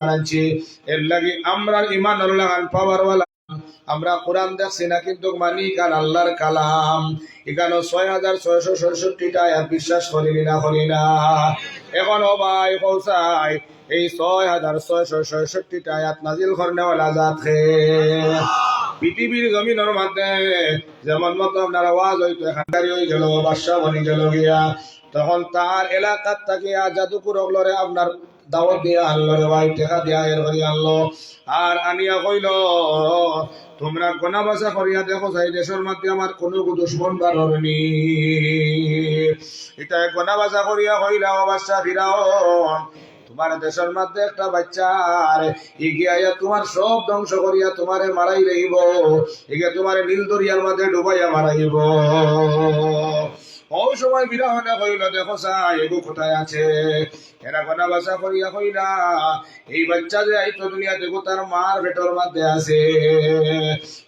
আনছি এর লাগি আমরা ইমান লাগান পাওয়ার ওয়ালা আমরা কোরআন দেখছি না কিন্তু মানি কান আল্লাহর কালাম এখানে 6667টা আয়াত বিশ্বাস করি না এখন ও ভাই কৌসাই এই 6667টা আয়াত নাজিল করনেওয়ালা জাত হে পৃথিবীর জমিনের মধ্যে যেমন মতো আপনার আওয়াজ হইতো এখানকারই হয়ে গেল বাদশা বনি গেল গিয়া তখন তার এলাকার থাকিয়া জাদুকুর হলরে আপনার দাওয়াত দিয়া আনলো রে ভাই টেকা দিয়া এর করি আনলো আর আনিয়া কইল তোমরা গোনা বাসা করিয়া দেখো যাই দেশের মধ্যে আমার কোনো দুশ্মন বাড়নি এটা গোনা বাসা করিয়া কইলা বাদশা ফিরাও তোমার দেশের মধ্যে একটা বাচ্চা আর এগিয়ে তোমার সব ধ্বংস করিয়া তোমারে মারাই রইব এগিয়ে তোমার নীল দরিয়ার মধ্যে ডুবাইয়া মারাইব ওই সময় বিরাহনে কইল দেখো সাই এগো কোথায় আছে এরা গোনা বাসা করিয়া কইলা এই বাচ্চা যে আইতো দুনিয়া দেখো তার মার পেটের মধ্যে আছে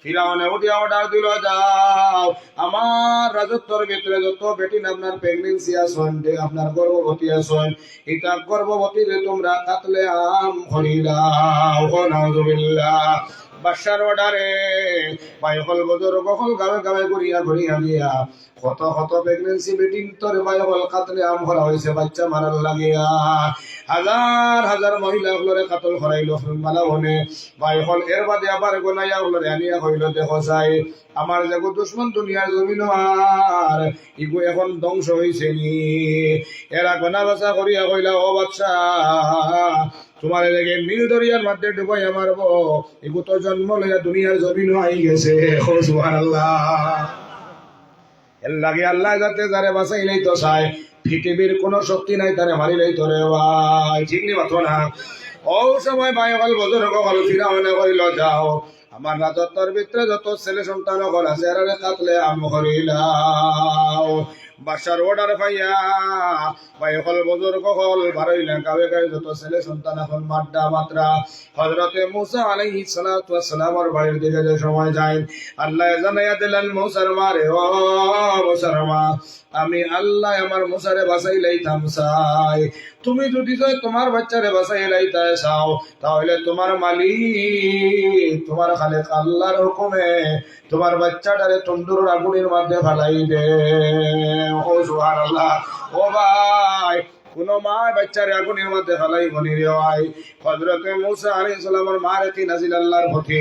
ফিরাউনে উঠিয়া অর্ডার দিল যাও আমার রাজত্বর ভিতরে যত বেটিন আপনার প্রেগনেন্সি আসন আপনার গর্ভবতী আসন এটা গর্ভবতী তোমরা কাতলে আম খরিদাও নাউযুবিল্লাহ বাদশার অর্ডারে বাইহল বদর কখল গাবে গাবে করিয়া ঘুরিয়া গিয়া কত কত প্রেগনেন্সি বেটিন তোর বাইহল কাতলে আম করা হয়েছে বাচ্চা মারার লাগিয়া হাজার হাজার মহিলা গুলোরে কাতল করাইল মালা বনে বাইহল এর বাদে আবার গোনাইয়া গুলোরে আনিয়া কইল দেখো চাই আমার যে দুশ্মন দুনিয়ার জমিন আর ইগো এখন ধ্বংস হয়েছে নি এরা গোনা বাসা করিয়া কইলা ও বাচ্চা তোমার দেখে নীল দরিয়ার মধ্যে ডুবাইয়া মারবো এগো তো জন্ম লইয়া দুনিয়ার জমিন আই গেছে সুবহানাল্লাহ এর লাগে আল্লাহ যাতে যারে বাঁচাইলেই তো চায় পৃথিবীর কোন শক্তি নাই তারে মারিলেই তো রে ভাই ঠিক নি মাত্র না ও সময় ভাই হল বজর কল ফিরাউনে কইল যাও আমার রাজত্বর ভিতরে যত ছেলে সন্তান হল আছে এরা কাতলে আম করিলাও বাদশার অর্ডার পাইয়া ভাই হল বজর কল বারইলেন গাবে গায়ে যত ছেলে সন্তান এখন মাড্ডা মাত্রা হযরতে মুসা আলাইহিস সালাতু ওয়াস সালামের বাড়ির দিকে যে সময় যায় আল্লাহ জানাইয়া দিলেন মুসার মারে ও মুসার মা আমি আল্লাহ আমার মুসারে বাঁচাই লাইতাম চাই তুমি যদি তোমার বাচ্চারে বাঁচাই লাইতে চাও তাহলে তোমার মালিক তোমার খালেক আল্লাহর হুকুমে তোমার বাচ্চাটারে তন্দুর আগুনের মধ্যে ফালাই দে ও সুবহানাল্লাহ ও ভাই কোন মা বাচ্চারে আগুনের মধ্যে ফালাই বনি রে ভাই হযরতে মুসা আলাইহিস সালামের মার কি নাজিল আল্লাহর পথে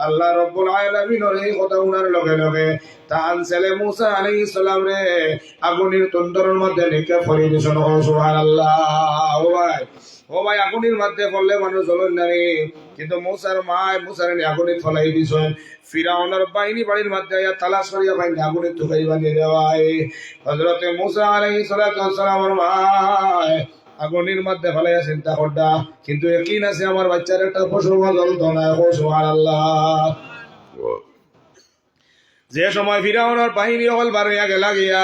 আল্লাহ রাব্বুল আলামিনের এই কথা উনার লগে লগে তান ছেলে মুসা আলাইহিস সালাম রে আগুনের তন্দুরের মধ্যে নিক্ষেপ করে দিয়েছেন সুবহানাল্লাহ ও ভাই আগুনের মধ্যে পড়লে মানুষ জ্বলন নাই কিন্তু মুসার মা মুসারে আগুনে ফলাই দিয়েছেন ফিরাউনের বাহিনী বাড়ির মধ্যে তালাশ করিয়া বাইরে আগুনে ঢুকাই বানিয়ে দেওয়ায় হযরতে মুসা আলাইহিস সালামের মা আগুনের মধ্যে ফেলাইয়া চিন্তা করডা কিন্তু একই আছে আমার বাচ্চার একটা পশু জ্বলতো না সুবহানাল্লাহ যে সময় ফিরাউনের বাহিনী হল বাড়িয়া গেলা গিয়া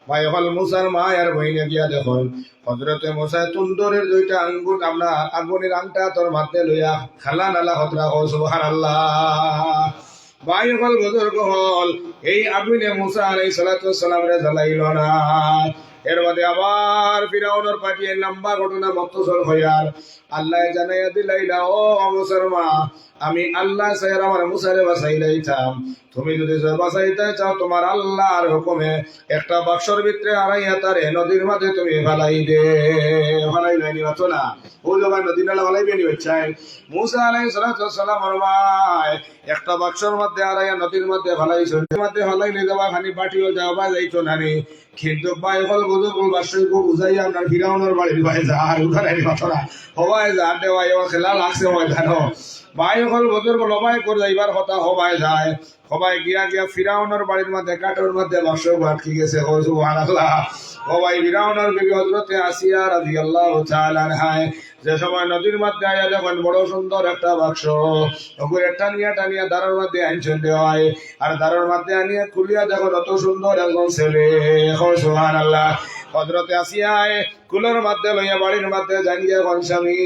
ভাই হল মুসার মা আর বহিনে গিয়া দেখুন হযরতে মুসা তুন্দরের দুইটা আঙ্গুল আমরা আগুনের আংটা তোর মাথে লইয়া খালা নালা হতরা ও সুবহানাল্লাহ ভাই হল বুজুর্গ হল এই আগুনে মুসা আলাইহিস সালাতু ওয়াস সালাম রে জ্বালাইল না এর মধ্যে আবার ফিরাউনের পাঠিয়ে লম্বা ঘটনা মতসল হইয়ার আল্লাহ জানাইয়া দিলাইলা ও মুসার মা আমি আল্লাহ সাইরা আমার মুসারে বাঁচাইলাইতাম তুমি যদি বাঁচাইতে চাও তোমার আল্লাহর হুকুমে একটা বাক্সর ভিতরে আড়াইয়া তারে নদীর মাঝে তুমি ফালাই দে ফালাই লাইনি বাতো না ও যখন নদী নালা ফালাইবে নি বাচ্চাই মুসা আলাইহিস সালাতু ওয়াস সালামের মা একটা বাক্সর মধ্যে আড়াইয়া নদীর মধ্যে ফালাইছে মধ্যে ফালাইলে যাওয়া খানি বাটিও যাওয়া যাইতো নানি কিন্তু ভাই হল বুজুর্গ বাদশাহকে বুঝাইয়া আপনার ফিরাউনের বাড়ির ভাই যা আর উঠাই কথা হবাই যা দেওয়া এবার খেলা লাগছে ময়দানো ভাই হল বুজুর্গ লবাই করে যাইবার কথা হবাই যায় হবাই গিয়া গিয়া ফিরাউনের বাড়ির মধ্যে কাঠের মধ্যে বাক্স আটকে গেছে সুবহানাল্লাহ ও ভাই ফিরাউনের বিবি হযরতে আসিয়া রাদিয়াল্লাহু তাআলা আনহা যে সময় নদীর মধ্যে আয়া দেখেন বড় সুন্দর একটা বাক্স ওগুলো টানিয়া দাঁড়ার মধ্যে আনছেন দেওয়ায় আর দাঁড়ার মধ্যে আনিয়া খুলিয়া দেখো কত সুন্দর একজন ছেলে সুবহানাল্লাহ হযরতে আসিয়া কুলের মধ্যে লইয়া বাড়ির মধ্যে জানিয়া কোন স্বামী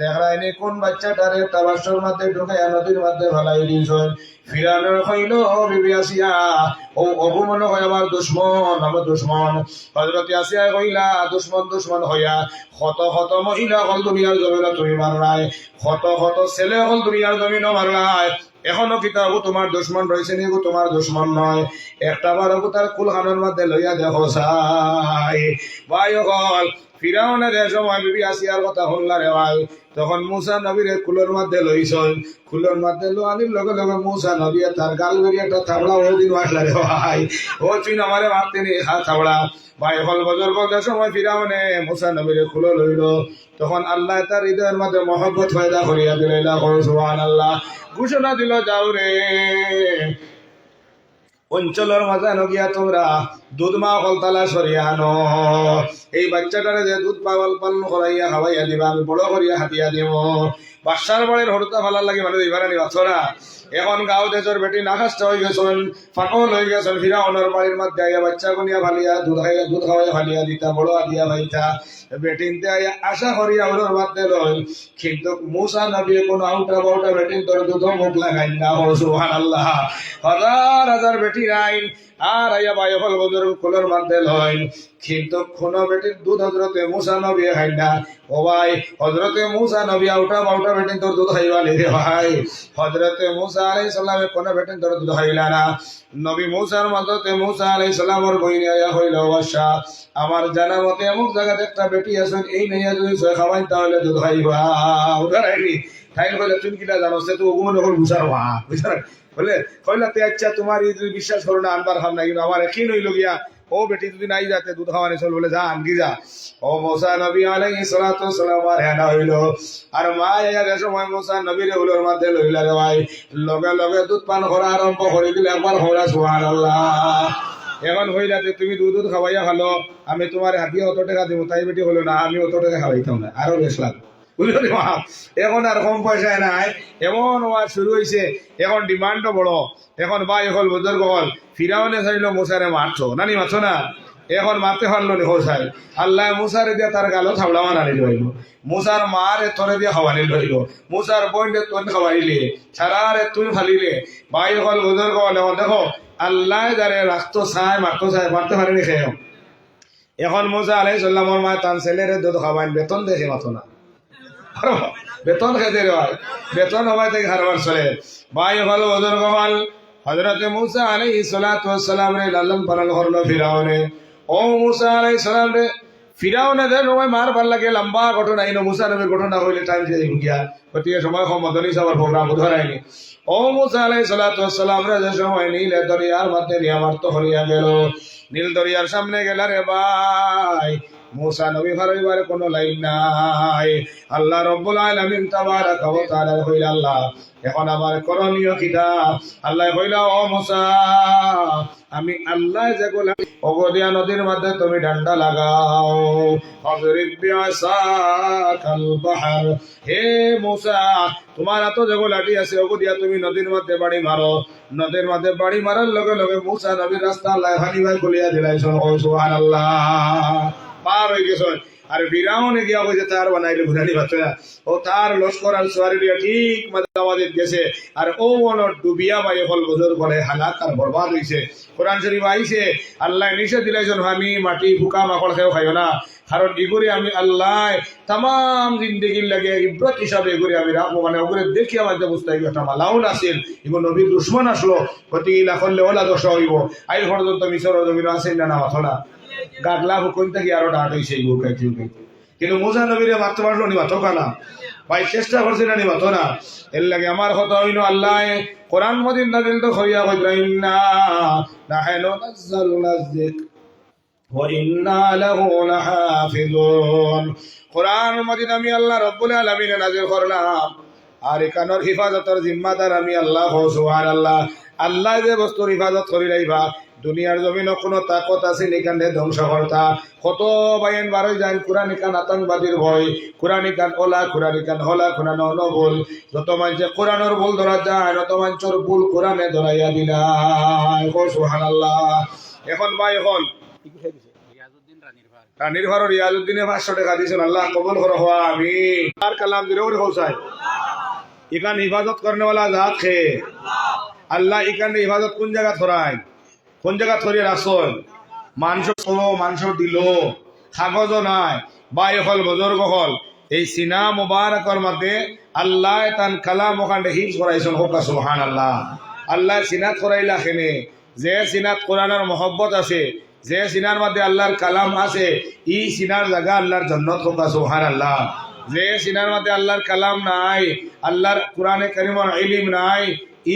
দেখরাইনি কোন বাচ্চাটারে তাবাসর মধ্যে ঢুকাইয়া নদীর মধ্যে ফেলাই দিয়েছেন। ফিরাউনের কইল বিবি আসিয়া ও অবু মনে হয় আমার দুশ্মন, আমার দুশ্মন। হযরত আসিয়া কইলা দুশ্মন দুশ্মন হইয়া শত শত মহিলা হল দুনিয়ার জমিন তুমি মারলাই, শত শত ছেলে হল দুনিয়ার জমিন মারলাই, এখনো কিতাবও তোমার দুশ্মন রয়েছে নি? তোমার দুশ্মন নয়। একটা বার তার কুলখানের মধ্যে লইয়া দেখো চাই ভাই হল ফিরাউনের সময় বিবি আসিয়ার কথা শুনলা রে ভাই, তখন মুসা নবীরে কুলের মধ্যে লইছন। কুলের মধ্যে লোয়ানির লগে লগে মুসা নবী তার গাল বেরিয়ে একটা থাবড়া ওদিন মারলা রে ভাই। ও তুই আমারে মারতে নি হা থাবড়া ভাই হল বজর বজার সময় ফিরাউনে মুসা নবীরে কুলো লইল, তখন আল্লাহ তার হৃদয়ের মধ্যে মহব্বত পয়দা করিয়া দিল। সুবহানাল্লাহ। ঘোষণা দিল যাও রে অঞ্চলের মাঝে নগিয়া তোমরা দুধ মা ফলতালা সরিয়া আনো, এই বাচ্চাটারে যে দুধ পাগল পালন করাইয়া খাওয়াইয়া দিবা, আমি বড় করিয়া হাতিয়া দিব। বাসার বাড়ির হরতা ভালার লাগে মানে দিবার আনি বাচ্চরা। এখন গাঁও দেশের বেটি নাখাস্ত হয়ে গেছেন, ফাঁকল হয়ে গেছেন। ফিরাউনের বাড়ির মধ্যে আইয়া বাচ্চা গুনিয়া ভালিয়া দুধ খাইয়া দুধ খাওয়াইয়া ভালিয়া দিতা, বড় আদিয়া ভাইতা বেটিনতে আইয়া আশা করিয়া ওর মধ্যে রইল। কিন্তু মুসা নবী কোন আউটা বাউটা বেটিন তোর দুধ মুখ লাগাই না। সুবহানাল্লাহ। হাজার হাজার বেটি রাইন আর আইয়া বাই হল বজর কোলের মধ্যে লইন, কিন্তু কোন বেটির দুধ হজরতে মুসা নবী খাই না। ও ভাই হজরতে মুসা নবী আউটা বাউটা বেটিন তোর দুধ খাইবা রে ভাই। হজরতে মুসা আলাইহিস সালামে কোন বেটিন তোর দুধ খাইলা না। নবী মুসার মততে মুসা আলাইহিস সালামের বইনে আয়া হইল বাদশা, আমার জানা মতে অমুক জায়গাতে একটা বেটি আছেন, এই নাইয়া যদি সে খাওয়াই তাহলে দুধ খাইবা। উদার আইনি তাই কইলে তুমি কিটা জানো সে তো ওগুলো নকল মুসার মা বুঝছেন বলে কইলা তে আচ্ছা তোমার এই যদি বিশ্বাস করো না আনবার খাম না, কিন্তু আমার একই নইল গিয়া ও বেটি যদি নাই যাতে দুধ খাওয়ানি চল বলে যা আনকি যা। ও মুসা নবী আলাইহিস সালাতু ওয়াস সালাম আর হেনা হইল আর মা আয়া যে সময় মুসা নবীর উলোর মধ্যে লইলা রে ভাই, লগে লগে দুধ পান করা আরম্ভ করে দিলে। একবার হইলা সুবহানাল্লাহ। এখন হইলাতে তুমি দুধ দুধ খাওয়াইয়া ভালো, আমি তোমার হাতিয়ে অত টাকা দিব। তাই বেটি হলো না, আমি অত টাকা খাওয়াইতাম না, আরো বেশ লাগবে বুঝলি। এখন আর কম পয়সায় নাই, এমন ওয়াজ শুরু হয়েছে, এখন ডিমান্ডও বড়। এখন ভাই হল বুজুর্গ হল ফিরাউনে চাইল মুসারে মারছো নানি মারছো না, এখন মারতে পারলো নি হোসাই। আল্লাহ মুসারে দিয়ে তার গালো থাবড়া মানানি লইল, মুসার মারে তোরে দিয়ে খাওয়ানি লইল, মুসার বোনকে তোর খাওয়াইলে, ছাড়ারে তুই ফালিলে। ভাই হল বুজুর্গ হল এখন দেখো আল্লাহ যারে রাখতো চাই মারতো চাই মারতে পারেনি খেয়ে। এখন মুসা আলাইহিস সালামের মা তার ছেলেরে দুধ খাওয়াইন, বেতন দেখে মাতো না, বেতন খেতে হয়, বেতন হবাই থেকে হারবার চলে। ভাই হল বুজুর্গ হল হযরত মুসা আলাইহিস সালাতু ওয়াস সালাম রে লালন পালন করলো ফিরাউনে। ও মুসা আলাইহিস সালাম রে ফিরাউনে দেন ওই মার ভাল লাগে লম্বা ঘটনা, ইনো মুসা নবীর ঘটনা হইলে টাইম শেষ হয়ে গিয়া প্রতি সময় মদনী সবার প্রোগ্রাম ধরায়নি। ও মুসা আলাইহিস সালাতু ওয়াস সালাম রে যে সময় নীল দরিয়ার মধ্যে নিয়ামত হইয়া গেল, নীল দরিয়ার সামনে গেল রে ভাই, মুসা নবী ফারইবার কোনো লাইন নাই। আল্লাহ রাব্বুল আলামিন তাবারাকা ওয়া তাআলা কইলা আল্লাহ এখন আমার করণীয় কিটা? আল্লাহ কইলা ও মুসা আমি আল্লাহ যে গোলা অগদিয়া নদীর মধ্যে তুমি ডান্ডা লাগাও, হযরিব বিআসাকাল বাহর। হে মুসা তোমার এত যে গোলাটি আছে অগদিয়া তুমি নদীর মধ্যে বাড়ি মারো, নদীর মধ্যে বাড়ি মারার লগে লগে মুসা নবীর রাস্তা আল্লাহ হানিভাই খুলিয়া দিলাইছেন। ও সুবহানাল্লাহ। পার হয়ে গেছেন আর ফিরাউনে গিয়া কইছে তার বানাইলে ঘুরানি বাচ্চা ও তার লস্কর আর সোয়ারি দিয়া ঠিক মাদাওয়াদের গেছে আর ও মন ডুবিয়া বাই হল বুজুর্গ বলে হালাক আর বরবাদ হইছে। কোরআন শরীফ আইছে আল্লাহ নিষেধ দিলাইছেন আমি মাটি ফুকা মাকড় খেয়েও খাইও না, কারণ এগুলি আমি আল্লাহ তাম জিন্দগির লাগে ইব্রত হিসাবে এগুলি আমি রাখবো, মানে ওগুলো দেখি আমার যে বুঝতে একটা মালাউন আসেন এগুলো নবীর দুশ্মন আসলো প্রতি ইলা করলে ওলা দশ হইব। আইল পর্যন্ত মিশর জমিন আসেন না মাথো না গাগলা হুকুন থেকে আরো ডাট হয়েছে এই বুকে, কিন্তু মুসা নবীরে মারতে পারলো নি মাথো কানা ভাই, চেষ্টা করছে না নি মাথো না। এর লাগে আমার কথা হইল আল্লাহ কোরআন মজিদ নাযিল তো হইয়া কইলা ইন্না নাহনু নাযালনা যিকর ওয়া ইন্না লাহু লাহাফিজুন। কোরআন মজিদ আমি আল্লাহ রাব্বুল আলামিন নাযিল করলাম আর এখানের হিফাজতের জিম্মাদার আমি আল্লাহ। সুবহানাল্লাহ। আল্লাহ যে বস্তুর হিফাজত করি রাইবা দুনিয়ার জমিনে কোনো তাকত আছে এখানে ধ্বংস কর্তা কত বাইন বারোই যায় কোরআন কান আতঙ্কবাদীর ভয়, কোরআন কান ওলা, কোরআন কান হলা, কোরআন অনবল, যত মানুষে কোরআনের ভুল ধরা যায় তত মানুষের ভুল কোরআনে ধরাইয়া দিলাই। সুবহানাল্লাহ। এখন ভাই এখন রানীর ঘর রিয়াজউদ্দিনে 500 টাকা দিয়েছেন, আল্লাহ কবুল করো হওয়া আমি আর কালাম দিলে ওরে হোসাই এখান হিফাজত করনেওয়ালা জাত খে আল্লাহ এখানে হিফাজত কোন জায়গা ধরায়, কোন জায়গা ধরিয়ে রাসল মাংস চলো মাংস দিল কাগজও নাই বাই হল বজর্গ হল এই সিনা মুবারকর মধ্যে আল্লাহ তান কালাম ওখানে হিফজ করাইছেন হোক সুবহানাল্লাহ। আল্লাহ সিনাত করাইলা খেনে যে সিনাত কোরআনের মহব্বত আছে, যে সিনার মধ্যে আল্লাহর কালাম আছে, ই সিনার জায়গা আল্লাহর জান্নাত হোক সুবহানাল্লাহ। যে সিনার মধ্যে আল্লাহর কালাম নাই, আল্লাহর কোরআনে কারিমের ইলম নাই,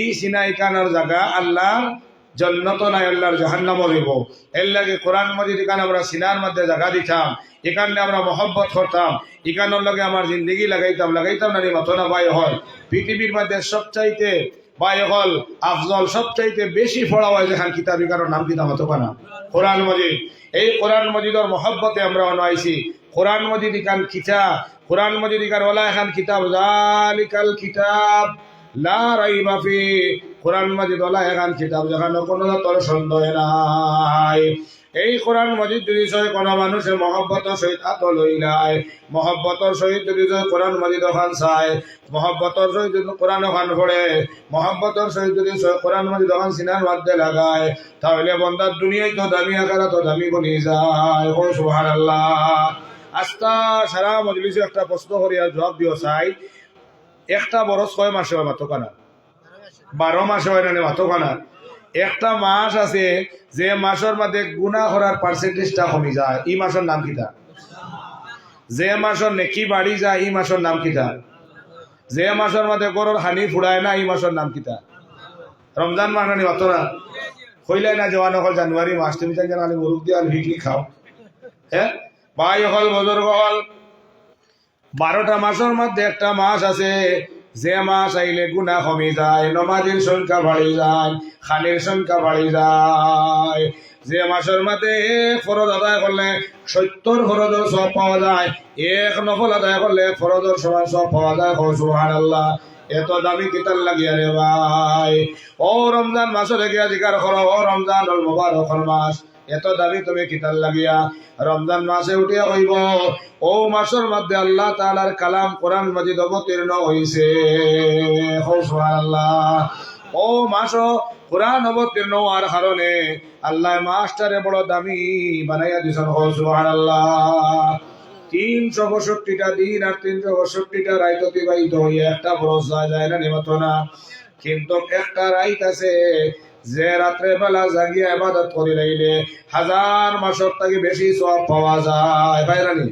ই সিনা ইকানোর জায়গা আল্লাহ জান্নাত নাই, আল্লাহর জাহান্নাম হইব। এর লাগে কোরআন মাজিদ এখানে আমরা সিনার মধ্যে জায়গা দিতাম, এখানে আমরা মহব্বত করতাম, এখানোর লগে আমার জিন্দগি লাগাইতাম না মতো না বাই হল পৃথিবীর মধ্যে সবচাইতে বাই হল আফজল সবচাইতে বেশি পড়া হয় যেখান কিতাব এখানোর নাম কিতাব হতো না কোরআন মজিদ। এই কোরআন মজিদর মহব্বতে আমরা অনাইছি। কোরআন মজিদ ইখান কিতাব, কোরআন মজিদ ইখান ওলা এখান কিতাব জালিকাল কিতাব লা রাইবা ফি, কোরআন মজিদ ওলা এখান কিতাব যেখানে কোনো তোর সন্দেহ নাই। এই কোরআন মজিদ যদি কোনো মানুষের মহব্বতের সহিত আতল হইলায়, মহব্বতর সহিত যদি কোরআন মজিদ ওখান চায়, মহব্বতর সহিত যদি কোরআন ওখান পড়ে, মহব্বতর সহিত যদি কোরআন মজিদ ওখান সিনার মধ্যে লাগায়, তাহলে বন্দার দুনিয়ায় তো দামি আকারা তো দামি বনি যায়। ও সুবহানাল্লাহ। আস্তা সারা মজলিসে একটা প্রশ্ন করি আর জবাব দিও চাই, একটা বরস 6 মাসে হয় মাতকানা, 12 মাসে হয় না মাতকানা। একটা মাস আছে যে মাসের মধ্যে গুনাহ করার পার্সেন্টেজটা কমে যায়, এই মাসের নাম কিটা? যে মাসের নেকি বাড়ি যায় এই মাসের নাম কিটা? যে মাসের মধ্যে গরুর হানি ফুড়ায় না এই মাসের নাম কিটা? রমজান মাস না অত না কইলাই না জওয়ান হল জানুয়ারি মাস, তুমি জানি না মুরুখ দিয়ে আর ভিকলি খাও। হ্যাঁ ভাই হল বজর্গ হল 12টা মাসের মধ্যে একটা মাস আছে যে মাস আইলে গুনাহ কমে যায়, নমাজের সংখ্যা বাড়ি যায়, খানের সংখ্যা বাড়ি যায়। যে মাসের মধ্যে এক ফরজ আদায় করলে 70 ফরজের সব পাওয়া যায়, এক নফল আদায় করলে ফরজের সমান সব পাওয়া যায়। সুবহানাল্লাহ। এত দামি কিতাব লাগিয়া রে ভাই। ও রমজান মাসে গিয়া জিকার করো, ও রমজান আল মুবারক মাস, এত দামি তুমি কিতাব লাগিয়া রমজান মাসে উঠিয়া হইব ও মাসের মধ্যে আল্লাহ তাআলার কালাম কোরআন মাজিদ অবতীর্ণ হইছে। সুবহানাল্লাহ। ও মাস কোরআন অবতীর্ণ হওয়ার কারণে আল্লাহ মাসটারে বড় দামি বানাইয়া দিয়েছেন। সুবহানাল্লাহ। 362টা দিন আর 362টা রাত অতিবাহিত হইয়া একটা বরস যায় না নিমত না, কিন্তু একটা রাত আছে যে রাত্রে বেলা জাগিয়া ইবাদত করি লাইলে 1000 মাসের থেকে বেশি সওয়াব পাওয়া যায়। ভাইরানি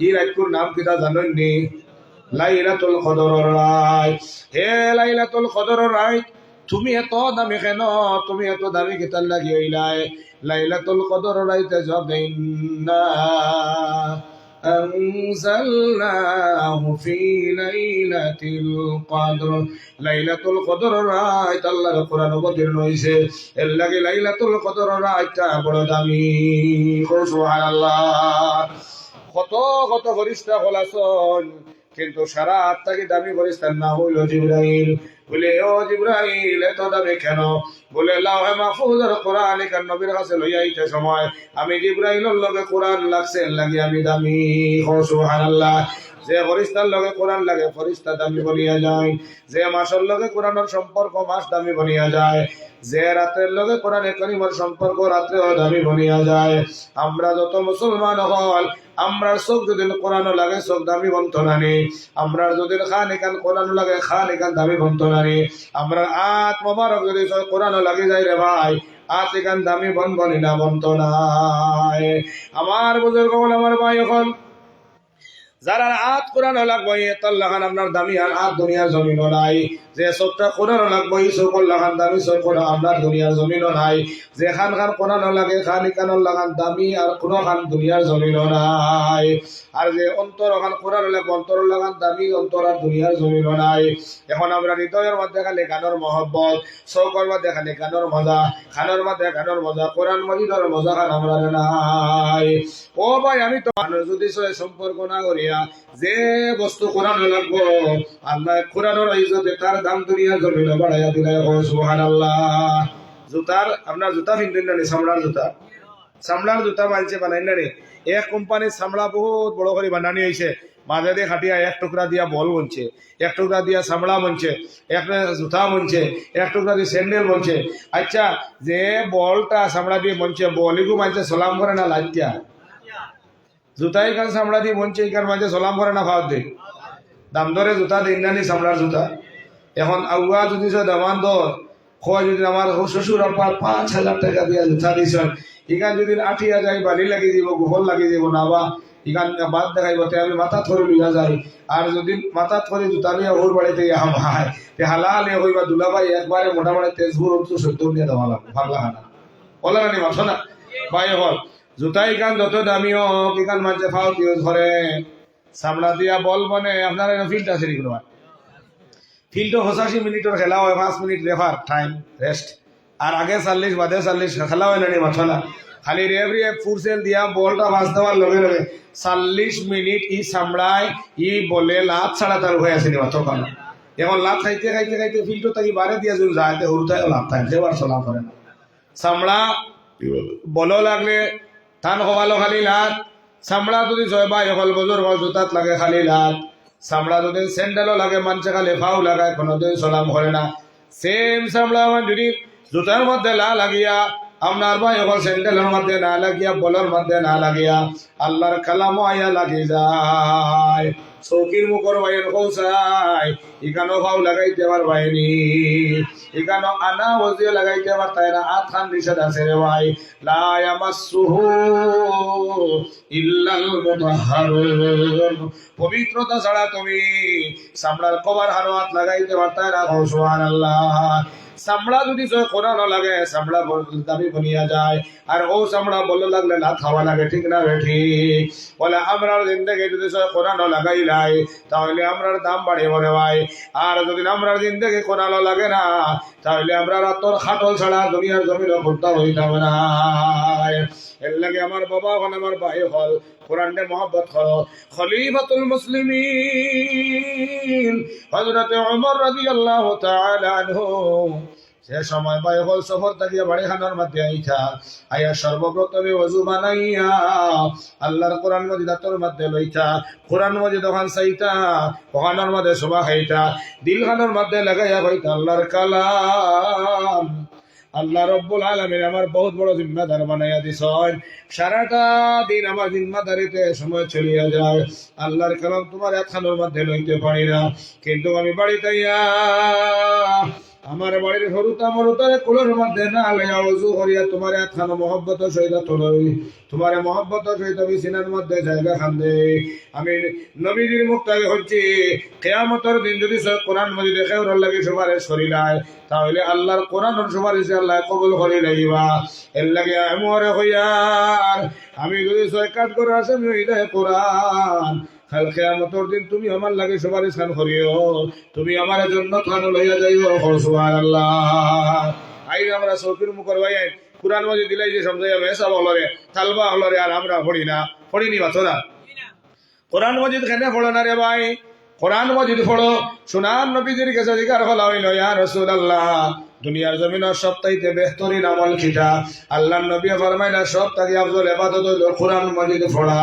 এই রাতকুর নাম কিটা জানেননি? লাইলাতুল কদরের রাত। হে লাইলাতুল কদরের রাত, তুমি এত দামি কেন? তুমি এত দামি কিতাব লাগি হইলাই? লাইলাতুল কদরের রাতে যাবেনা أنزلناه في ليلة القدر। ليلة القدر রাত আল্লাহর কোরআন অবতীর্ণ হইছে, এর লাগি লাইলাতুল কদর রাতটা বড় দামি। সুবহানাল্লাহ। কত কত ফেরেশতা হলাছন, কিন্তু সারা আত্মাকে দামি ফেরেশতার নাম হইল জিবরাইল। বলে ও জিবরাইল এত দামি কেন? বলে লাওহে মাহফুজের কোরআন এখান নবীর কাছে লইয়া আইতে সময় আমি জিবরাইলের লগে কোরআন লাগছে, লাগি আমি দামি। সুবহানাল্লাহ। যে ফেরেশতার লগে কোরআন লাগে ফেরেশতা দামি বনিয়া যায়, যে মাসের লগে কোরআনের সম্পর্ক মাস দামি বনিয়া যায়, যে রাতের লগে কোরআনে কারীমের সম্পর্ক রাত্রেও দামি বনিয়া যায়। আমরা যত মুসলমান হল, আমরার চোখ যদি কোরআন লাগে চোখ দামি বন্ত নানি, আমরার যদি খান এখান কোরআন লাগে খান এখান দামি বন্ত নানি, আমরার আত মোবারক যদি কোরআন লাগে যায় রে ভাই, আত এখান দামি বন বনি না বন্ত নাই। আমার বুজুর্গ হল, আমার ভাই হল, যারা আত কোরআন লাগবো তার লাগান আপনার দামি আর আত দুনিয়ার জমিনও নাই। যে চোখটা কোরআন লাগবো এই চোখর লাগান দামি চোখ আপনার দুনিয়ার জমিনও নাই। যে খান খান কোরআন লাগে খান ইকানোর লাগান দামি আর কোনো খান দুনিয়ার জমিনও নাই। আর যে অন্তর খান কোরআন লাগবো অন্তর লাগান দামি অন্তর আর দুনিয়ার জমিনও নাই। এখন আমরা হৃদয়ের মধ্যে খালি গানোর মহব্বত, চৌকর মধ্যে খালি গানোর মজা, খানোর মধ্যে গানোর মজা, কোরআন মজিদের মজা খান আমরা নাই। ও ভাই আমি তো মানুষ যদি সম্পর্ক না করি যে বস্তু কোরআন লাগবো আল্লাহ কোরআনের ইজ্জতে তার দাম দুনিয়া জমিন বাড়াইয়া দিলে। সুবহানাল্লাহ। জুতার আপনার জুতা কিনতেন না চামড়ার জুতা, চামড়ার জুতা বানছে বানাই না রে এক কোম্পানির চামড়া বহুত বড় করে বানানি হয়েছে মাঝে দিয়ে খাটিয়া এক টুকরা দিয়া বল বনছে এক টুকরা দিয়া চামড়া বনছে এক জুতা বনছে এক টুকরা দিয়ে স্যান্ডেল বনছে আচ্ছা যে বলটা চামড়া দিয়ে বনছে বলিগু মানছে সালাম করে না লাইতিয়া জুতাই কান চামড়া দিয়ে বনছে এই কান মানছে সালাম করে না ভাব দে দাম ধরে জুতা দিন নানি চামড়ার জুতা এখন আগুয়া যদি দামান দর খোয়া যদি আমার শ্বশুর আপার 5,000 টাকা দিয়ে জুতা দিয়েছেন ইখান যদি আঠিয়া যাই বালি লাগি যাব গোহল লাগি যাব না বা ইখান বাদ দেখাইব তে আমি মাথা ধরে লইয়া যাই আর যদি মাথা ধরে জুতা নিয়ে ওর বাড়িতে ভাই তে হালালে হইবা দুলাভাই একবারে মোটামুটি তেজপুর তো সত্য নিয়ে দেওয়া লাগবে ভাবলা না বলা নানি মাথো না ভাই হল জুতা ইখান যত দামি হোক ইখান মাঝে ফাও ইউজ করে চামড়া দিয়া বল বনে আপনার ফিল্ড আছে কোনো ফিল্ড 85 মিনিটের খেলা হয় 5 মিনিট রেফার টাইম রেস্ট আর আগে 40 বাদে 40 খেলা হয় না মাথা না খালি রেফারি ফুরসেল দিয়া বলটা বাজ দেওয়ার লগে লগে 40 মিনিট ই চামড়ায় ই বলে লাত ছাড়া তার হয়ে আসেনি মাত্র কারণ এখন লাত খাইতে খাইতে খাইতে ফিল্ড তাকে বারে দিয়া যদি যায় হুরতায় লাভ থাকে সেবার চলা করে না চামড়া বলো লাগলে টান হওয়ালো খালি লাত চামড়া যদি জয় বা হল বজর হল জুতাত লাগে খালি লাত চামড়া যদি স্যান্ডেলও লাগে মানুষে খালি ফাও লাগায় কোনোদিন সালাম করে না সেম চামড়া আমার যদি জুতার মধ্যে লা লাগিয়া আপনার ভাই এখন স্যান্ডেলের মধ্যে না লাগিয়া বলের মধ্যে না লাগিয়া আল্লাহর কালামও আয়া লাগি যায় চৌকির মুখর ভাইয়ের কৌসাই ইখানো ফাও লাগাইতে পারবাইনি ইখানো আনা বজিয়ে লাগাইতে পারতাই না আথান নিষেধ আছে রে ভাই লা ইয়ামাসসুহু ইল্লাল মুতাহহারুন পবিত্রতা ছাড়া তুমি চামড়ার কভার হারো হাত লাগাইতে পারতাই না সুবহানাল্লাহ চামড়া যদি কোরআন লাগে চামড়া দামি বনিয়া যায় আর ও চামড়া বললে লাগলে না খাওয়া লাগে ঠিক না ঠিক বলে আমরার জিন্দগি যদি কোরআন লাগাই লাই তাহলে আমরার দাম বাড়ে বলে ভাই আর যদি আমরার জিন্দগি কোরআন লাগে না তাহলে আমরা তোর খাটল ছাড়া দুনিয়ার জমিন ভর্তা হইতাম না এর লাগে আমার বাবা হল আমার ভাই হল কোরআনে মহব্বত করো খলিফাতুল মুসলিমিন হযরত ওমর রাদিয়াল্লাহু তাআলা আনহু সে সময় ভাই হল সফর থাকিয়া বাড়ি খানার মধ্যে আইয়া সর্বপ্রথমে ওযু বানাইয়া আল্লাহর কোরআন মজিদ তোর মধ্যে লইতা কোরআন মজিদ ওখান চাইতা ওখানের মধ্যে শোভা খাইতা দিল খানের মধ্যে লাগাইয়া হইতা আল্লাহর কালাম আল্লাহ রব্বুল আলামিন আমার বহুত বড় জিম্মাদার বানাইয়া দিছেন সারাটা দিন আমার জিম্মাদারিতে সময় চলিয়া যায় আল্লাহর কালাম তোমার একখানের মধ্যে লইতে পারি না কিন্তু আমি বাড়িতে আমার বাড়ির হরুতা মরুতারে কুলোর মধ্যে না লইয়া ওযু করিয়া তোমার একখানা মহব্বত সহিত তোলই তোমার মহব্বত সহিত আমি সিনার মধ্যে জায়গা খান দে আমি নবীজির মুখটাকে হচ্ছি কিয়ামতের দিন যদি কোরআন মজিদ কেউ লাগে সুপারিশ করিলাই তাহলে আল্লাহর কোরআনের সুপারিশ আল্লাহ কবুল করি লাইবা এর লাগে আমরে হইয়ার আমি যদি সয়কাত করে আসামি হইলে কোরআন কাল কিয়ামতের দিন তুমি আমার লাগে সুপারিশ খান করিও তুমি আমার জন্য খান লইয়া যাইও সুবহানাল্লাহ আই আমরা চৌকির মুখর ভাই কুরআন মজিদ দিলাই যে সমঝাইয়া মেসা বলরে তালবা হলরে আর আমরা পড়িনি বাতরা কোরআন মজিদ কেন পড়ো না রে ভাই কোরআন মজিদ পড়ো সুনাম নবীজির কাছে জিজ্ঞাসা করা হইল ইয়া রাসূলুল্লাহ দুনিয়ার জমিনের সবচাইতে বেহতরিন আমল কিটা আল্লাহর নবী ফরমাইলা সবথেকে আফজল ইবাদত হলো কোরআন মজিদ পড়া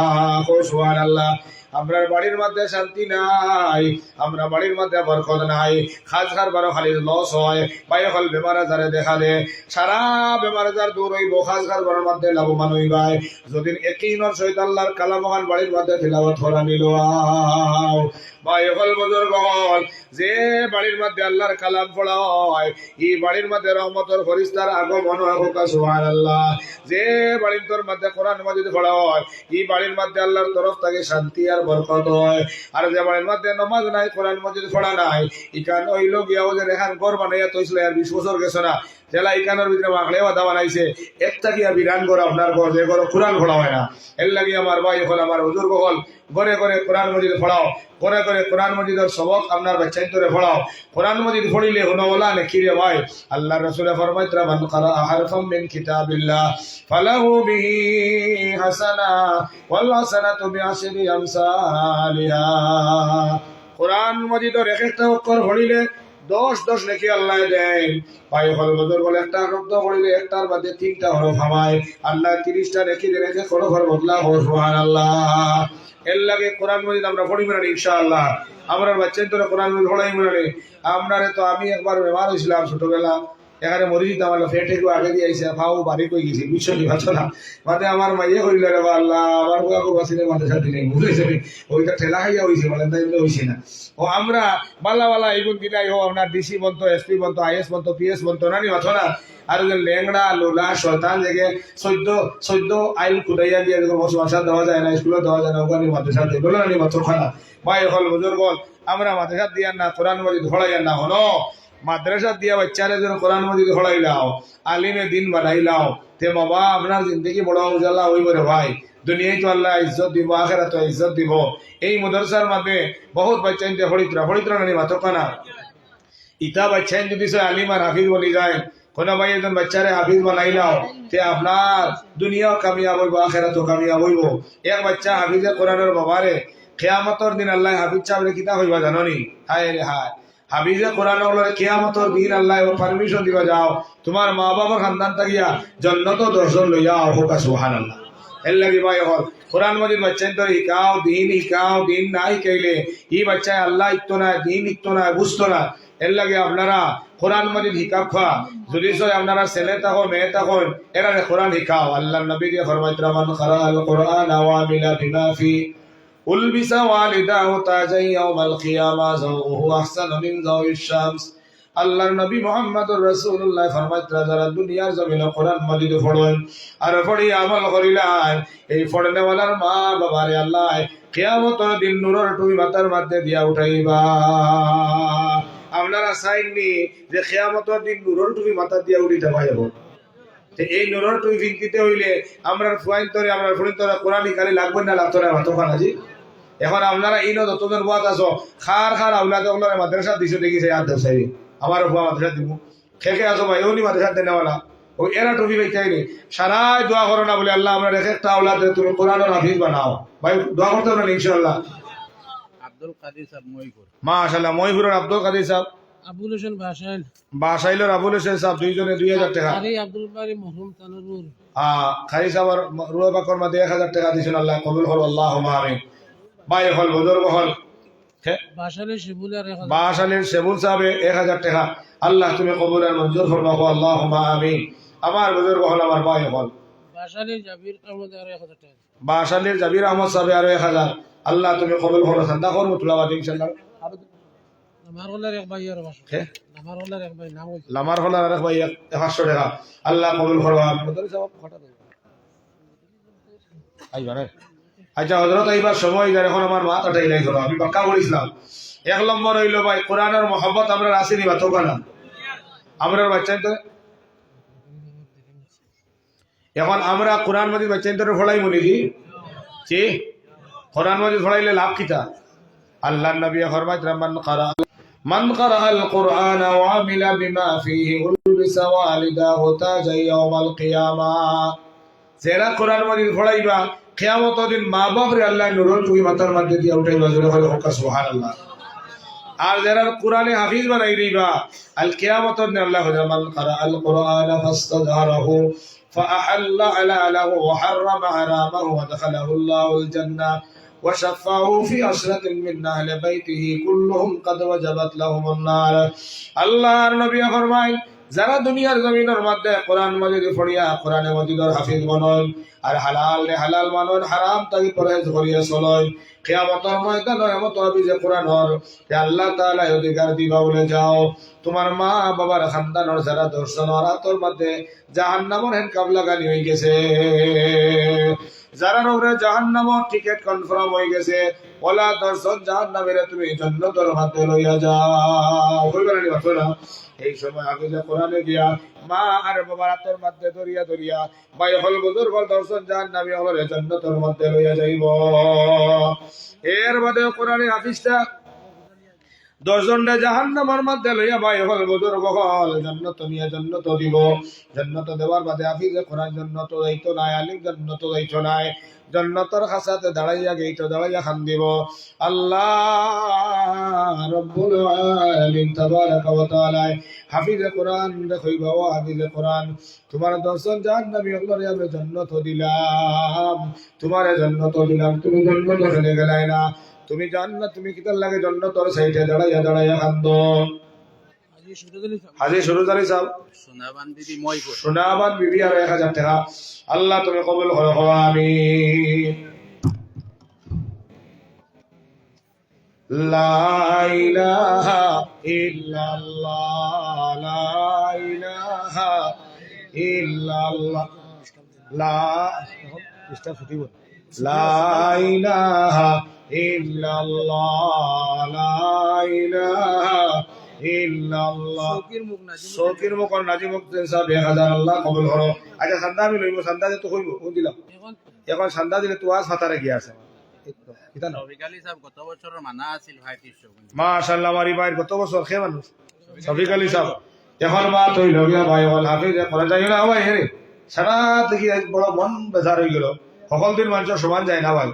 সুবহানাল্লাহ আমরার বাড়ির মধ্যে শান্তি নাই আমরা বাড়ির মধ্যে বরকত নাই খাস খার বারো খালি লস হয় বাইরে হল বেমার আজারে দেখালে সারা বেমার আজার দূর হইব খাস খার বারের মধ্যে লাভবান হইবাই যদি একইনর সহিত আল্লাহর কালামগান বাড়ির মধ্যে তিলাওয়াত করা নিল ভাই হল বুজুর্গ হল যে বাড়ির মধ্যে আল্লাহর কালাম পড়া হয় এই বাড়ির মধ্যে রহমতের ফেরেশতার আগমন হোক সুবহানাল্লাহ যে বাড়ির তোর মধ্যে কোরআন মাজিদ পড়া হয় এই বাড়ির মধ্যে আল্লাহর তরফ থেকে শান্তি আর বরকত হয় আর যে বাড়ির মধ্যে নামাজ নাই কোরআন মাজিদ পড়া নাই ইকান হইল গিয়া ওদের এখান ঘর বানাইয়া তৈছিল আর 20 বছর গেছে না জেলা ইকানোর ভিতরে মাখলে বাধা বানাইছে একটা গিয়া বিরান ঘর আপনার ঘর যে ঘর কোরআন পড়া হয় না এর লাগি আমার ভাই হল আমার বুজুর্গ হল ঘরে ঘরে কোরআন মাজিদ পড়াও ঘরে ঘরে কোরআন মাজিদের সবক আপনার বাচ্চাই ধরে পড়াও কোরআন মাজিদ পড়িলে হুনওয়ালা নাকি রে ভাই আল্লাহর রাসূল ফরমাইতরা মান ক্বারা হারফাম মিন কিতাবিল্লাহ ফালাহু বিহি হাসানা ওয়াল হাসানাতু বিআশরি আমসালিহা কোরআন মাজিদের এক একটা অক্ষর পড়িলে দশ নাকি আল্লাহ দেন। ভাই হল বদর বলে একটা শব্দ করিলে একটার বাদে 3টা হরফ হামায় আল্লাহ 30টা রেখে রেখে হরফের বদলা সুবহানাল্লাহ। এর লাগে কোরআন মজিদ আমরা পড়ি মানে ইনশাআল্লাহ। আমরা বাচ্চাদের তোরা কোরআন মজিদ পড়াই মানে আমরারে তো আমি একবার বেমার হয়েছিলাম ছোটবেলা, এখানে মরি দিতাম আল্লাহ ফেটে আগে দিয়ে আইসে ফাও বাড়ি কই গেছি বিশ্ব নির্বাচনা মাঝে আমার মাইয়ে করিল রে আল্লাহ আমার কাকু বাসিনে মাঝে সাথে নেই বুঝেছে ওইটা ঠেলা খাইয়া হয়েছে বলে তাই হয়েছে না। ও আমরা বাল্লা বালা এইগুন দিলাই হোক আপনার ডিসি বন্ত এসপি বন্ত আইএস বন্ত পিএস বন্ত নানি মাথো না আর ল্যাংড়া লোলা শয়তান জেগে চোদ্দ আইল খুদাইয়া দিয়ে মাদ্রাসা দেওয়া যায় না, স্কুলে দেওয়া যায় না, ওখানে মাদ্রাসা দিয়ে বলো নানি মাত্র খানা ভাই হল বুজুর্গ আমরা মাদ্রাসা দিয়ার না কোরআন মজিদ ধরাইয়ার না হনো মাদ্রাসা দিয়া বাচ্চারে যেন কোরআন মজিদ পড়াইলাও আলিমে দিন বানাইলাও তে বাবা আপনার জিন্দগি বড় উজালা হইব রে ভাই। দুনিয়ায় তো আল্লাহ ইজ্জত দিব, আখিরাত তো ইজ্জত দিব। এই মাদ্রাসার মধ্যে বহুত বাচ্চা ইনতে ফড়িত্রা নানি মাতকানা ইতা বাচ্চা যদি সে আলিম আর হাফিজ বলি যায় কোন ভাই একজন বাচ্চারে হাফিজ বানাইলাও তে আপনার দুনিয়াও কামিয়াব হইব, আখিরাতও কামিয়াব হইব। এক বাচ্চা হাফিজে কোরআনের বাবারে কিয়ামতের দিন আল্লাহ হাফিজ সাহেবের কিতা হইবা জাননি? হায় রে হায়, হাফিজে কোরআন হলে কিয়ামতের দিন আল্লাহ পারমিশন দিবা যাও তোমার মা বাবার খানদান থাকিয়া জান্নাত দর্শন লইয়া হোক সুবহানাল্লাহ। এর লাগি ভাই হল কোরআন মজিদ বাচ্চাই তো হিকাও দিন নাই কইলে এই বাচ্চায় আল্লাহ ইত্তো না দিন ইত্তো না বুঝতো না। এর লাগে আপনারা কোরআন মজিদ হিকাব খা যদি আপনারা ছেলে থাকো মেয়ে থাকো এরা কোরআন হিকাও। আল্লাহ নবী দিয়ে ফরমাইতরা মান খারা আল কোরআন ওয়া আমিলা বিমা ফি উলবিস ওয়ালিদাহু তাজাই ইয়াউমাল কিয়ামা যাওহু আহসানু মিন যাওয়িশ শামস। আল্লাহর নবী মুহাম্মদুর রাসূলুল্লাহ ফরমাইতরা যারা দুনিয়ার জমিনে কোরআন মজিদ পড়েন আর পড়ি আমল করিলেন এই পড়নে ওয়ালার মা বাবারে আল্লাহ কিয়ামতের দিন নূরের টুপি মাথার মধ্যে দিয়া উঠাইবা। আপনারা চাইনি যে কিয়ামতের দিন নূরের টুপি মাথা দিয়া উঠিতে পাইব? এই নূরের টুপি ফিনতে হইলে আমরা ফুয়াইন্তরে আমরা ফুরিন্তরে কোরআনই খালি লাগবে না লাগতো না মাতখান আজি। এখন আপনারা ইনো যতজন বাদ আছো খার আউলাদ ওগুলো মাদ্রাসা দিছো দেখিছে আর দেশাই আমার বুয়া মাদ্রাসা দিব খেকে আছো ভাই ওনি মাদ্রাসা দেনেওয়ালা ওই এরা টুপি বাইতাইনি সারাই দোয়া করো না বলে আল্লাহ আমরা রেখে একটা আউলাদ তুমি কোরআনের হাফিজ বানাও ভাই দোয়া করতে না ইনশাআল্লাহ। আব্দুল কাদের সাহেব মইপুর মাশাআল্লাহ মইপুরের আব্দুল কাদের সাহেব আবুল হোসেন বাসাইলের আবুল হোসেন সাহেব দুইজনে 2000 টাকা আরে আব্দুল বারি মহরুম তানুরুর খারি সাহেবের রুয়া বাকর মধ্যে 1000 টাকা দিছেন আল্লাহ কবুল করো আল্লাহুম্মা আমিন। ভাই হল বুজুর্গ হল বাসালের শেবুল সাহেব 1000 টাকা আল্লাহ তুমি কবুল আর মঞ্জুর ফরমাও আল্লাহুম্মা আমিন। আমার বুজুর্গ হল আমার ভাই হল বাসালের জাবির আহমদ আর 1000 টাকা বাসালের জাবির আহমদ সাহেব আর 1000 আল্লাহ তুমি কবুল করো সাদা করো তুলাবাদ ইনশাআল্লাহ। আমার হলার এক ভাই আর বাসা আমার হলার এক ভাই নাম লামার হলার আর ভাই 500 টাকা আল্লাহ কবুল করো। আচ্ছা হযরত এইবার সময় যায় এখন আমার মাথাটাই নাই করো আমি বাক্কা বলেছিলাম 1 নম্বর হইল ভাই কোরআনের মহব্বত আমরা রাসি নিবা তো না আমরা বাচ্চাই তো এখন আমরা কোরআন মজিদ বাচ্চাই তো ফলাই মনি দি জি কোরআন মজিদ ফলাইলে লাভ কিতা? আল্লাহ নবী ফরমাইতরা মান ক্বারা আল কুরআন ওয়া আমিলা বিমা ফীহি উলবিসা ওয়ালিদাহু তাজা ইয়াউমাল কিয়ামা। যারা কোরআন মজিদ ফলাইবা কিয়ামতের দিন মা বাপরে আল্লাহ নূরের টুপি মাথার মধ্যে দিয়া উঠাইবা জোরে বলে সুবহানাল্লাহ। আর যারা কোরআনে হাফিজ বানাই দিবা আল কিয়ামতের দিন আল্লাহ মান ক্বারা আল কুরআন ফাস্তাযহারাহু فأحل حلاله وحرم حرامه ودخله الله الجنة وشفعه في عشرة من أهل بيته كلهم قد وجبت لهم النار। الله নবী ফরমায় যারা দুনিয়ার জমিনের মধ্যে কোরআন মজিদ পড়িয়া কোরআনে মজিদের হাফিজ বনন আর হালাল মানন হারাম তাকে পরহেজ করিয়া চলন কিয়ামতের ময়দানে এমত হবে যে কোরআনের আল্লাহ তাআলা অধিকার দিবা বলে যাও তোমার মা বাবার খানদানের যারা দর্শন রাতর মধ্যে জাহান্নামের হেনকাব লাগানি হয়ে গেছে যারা নবরে জাহান্নামের টিকেট কনফার্ম হয়ে গেছে ওলা দর্শন জাহান্নামের তুমি জান্নাতের মধ্যে লইয়া যাও কইবানি বাতো না। এই সময় আগে যে কোরআনে গিয়া মা আর বাবার হাতের মধ্যে ধরিয়া ভাই হল বুজুর্গ দর্শন জাহান্নামী হলে জান্নাতের মধ্যে লইয়া যাইব। এর বাদে কোরআনের হাফিজটা 10 জনটা জাহান্নামের মধ্যে লইয়া ভাই হল বুজুর্গ হল জান্নাত নিয়ে জান্নাত দিব। জান্নাত দেওয়ার বাদে হাফিজে কোরআন জান্নাত যাইতো না, আলিম জান্নাত যাইতো না, জান্নাতের খাসাতে দাঁড়াইয়া খান দিব আল্লাহ রব্বুল আলামিন তাবারাকা ওয়া তাআলা হাফিজে কোরআন দেখাইবা ও হাফিজে কোরআন তোমার দর্শন জাহান্নামী হলরে আমি জান্নাত দিলাম তোমার জান্নাত দিলাম তুমি জান্নাত চলে গেলাই না তুমি জান্নাত তুমি কিতার লাগে জান্নাতর সাইডে দাঁড়াইয়া দাঁড়াইয়া কান্দো হাজি সুরুজ আলী সাহেব সোনাবান বিবি আর 1000 টাকা আল্লাহ তুমি কবুল করো আমিন লা ইলাহা ইল্লাল্লাহ লা ইলাহা ইল্লাল্লাহ লা ইলাহা ইল্লাল্লাহ লা ইলাহা ইল্লাল্লাহ শৌকির মুখ আর নাজি মুখ সাহেব 1000 আল্লাহ কবুল করো আচ্ছা সান্দা আমি লইব সান্দা যে তো কইব কোন দিলাম এখন সান্দা দিলে তো আজ ফাতারে গিয়া আছে কিতা না সবিকালী সাহেব গত বছরের মানা আছিল ভাই 300 মাশাআল্লাহ মারি ভাই গত বছর খে মানুষ শফিক আলী সাহেব এখন মা তুই লগিয়া ভাই হল হাফিজ করে যাই না ভাই হে সারা দেখি বড় মন বেজার হয়ে গেল সকল দিন মানুষ সমান যায় না ভাই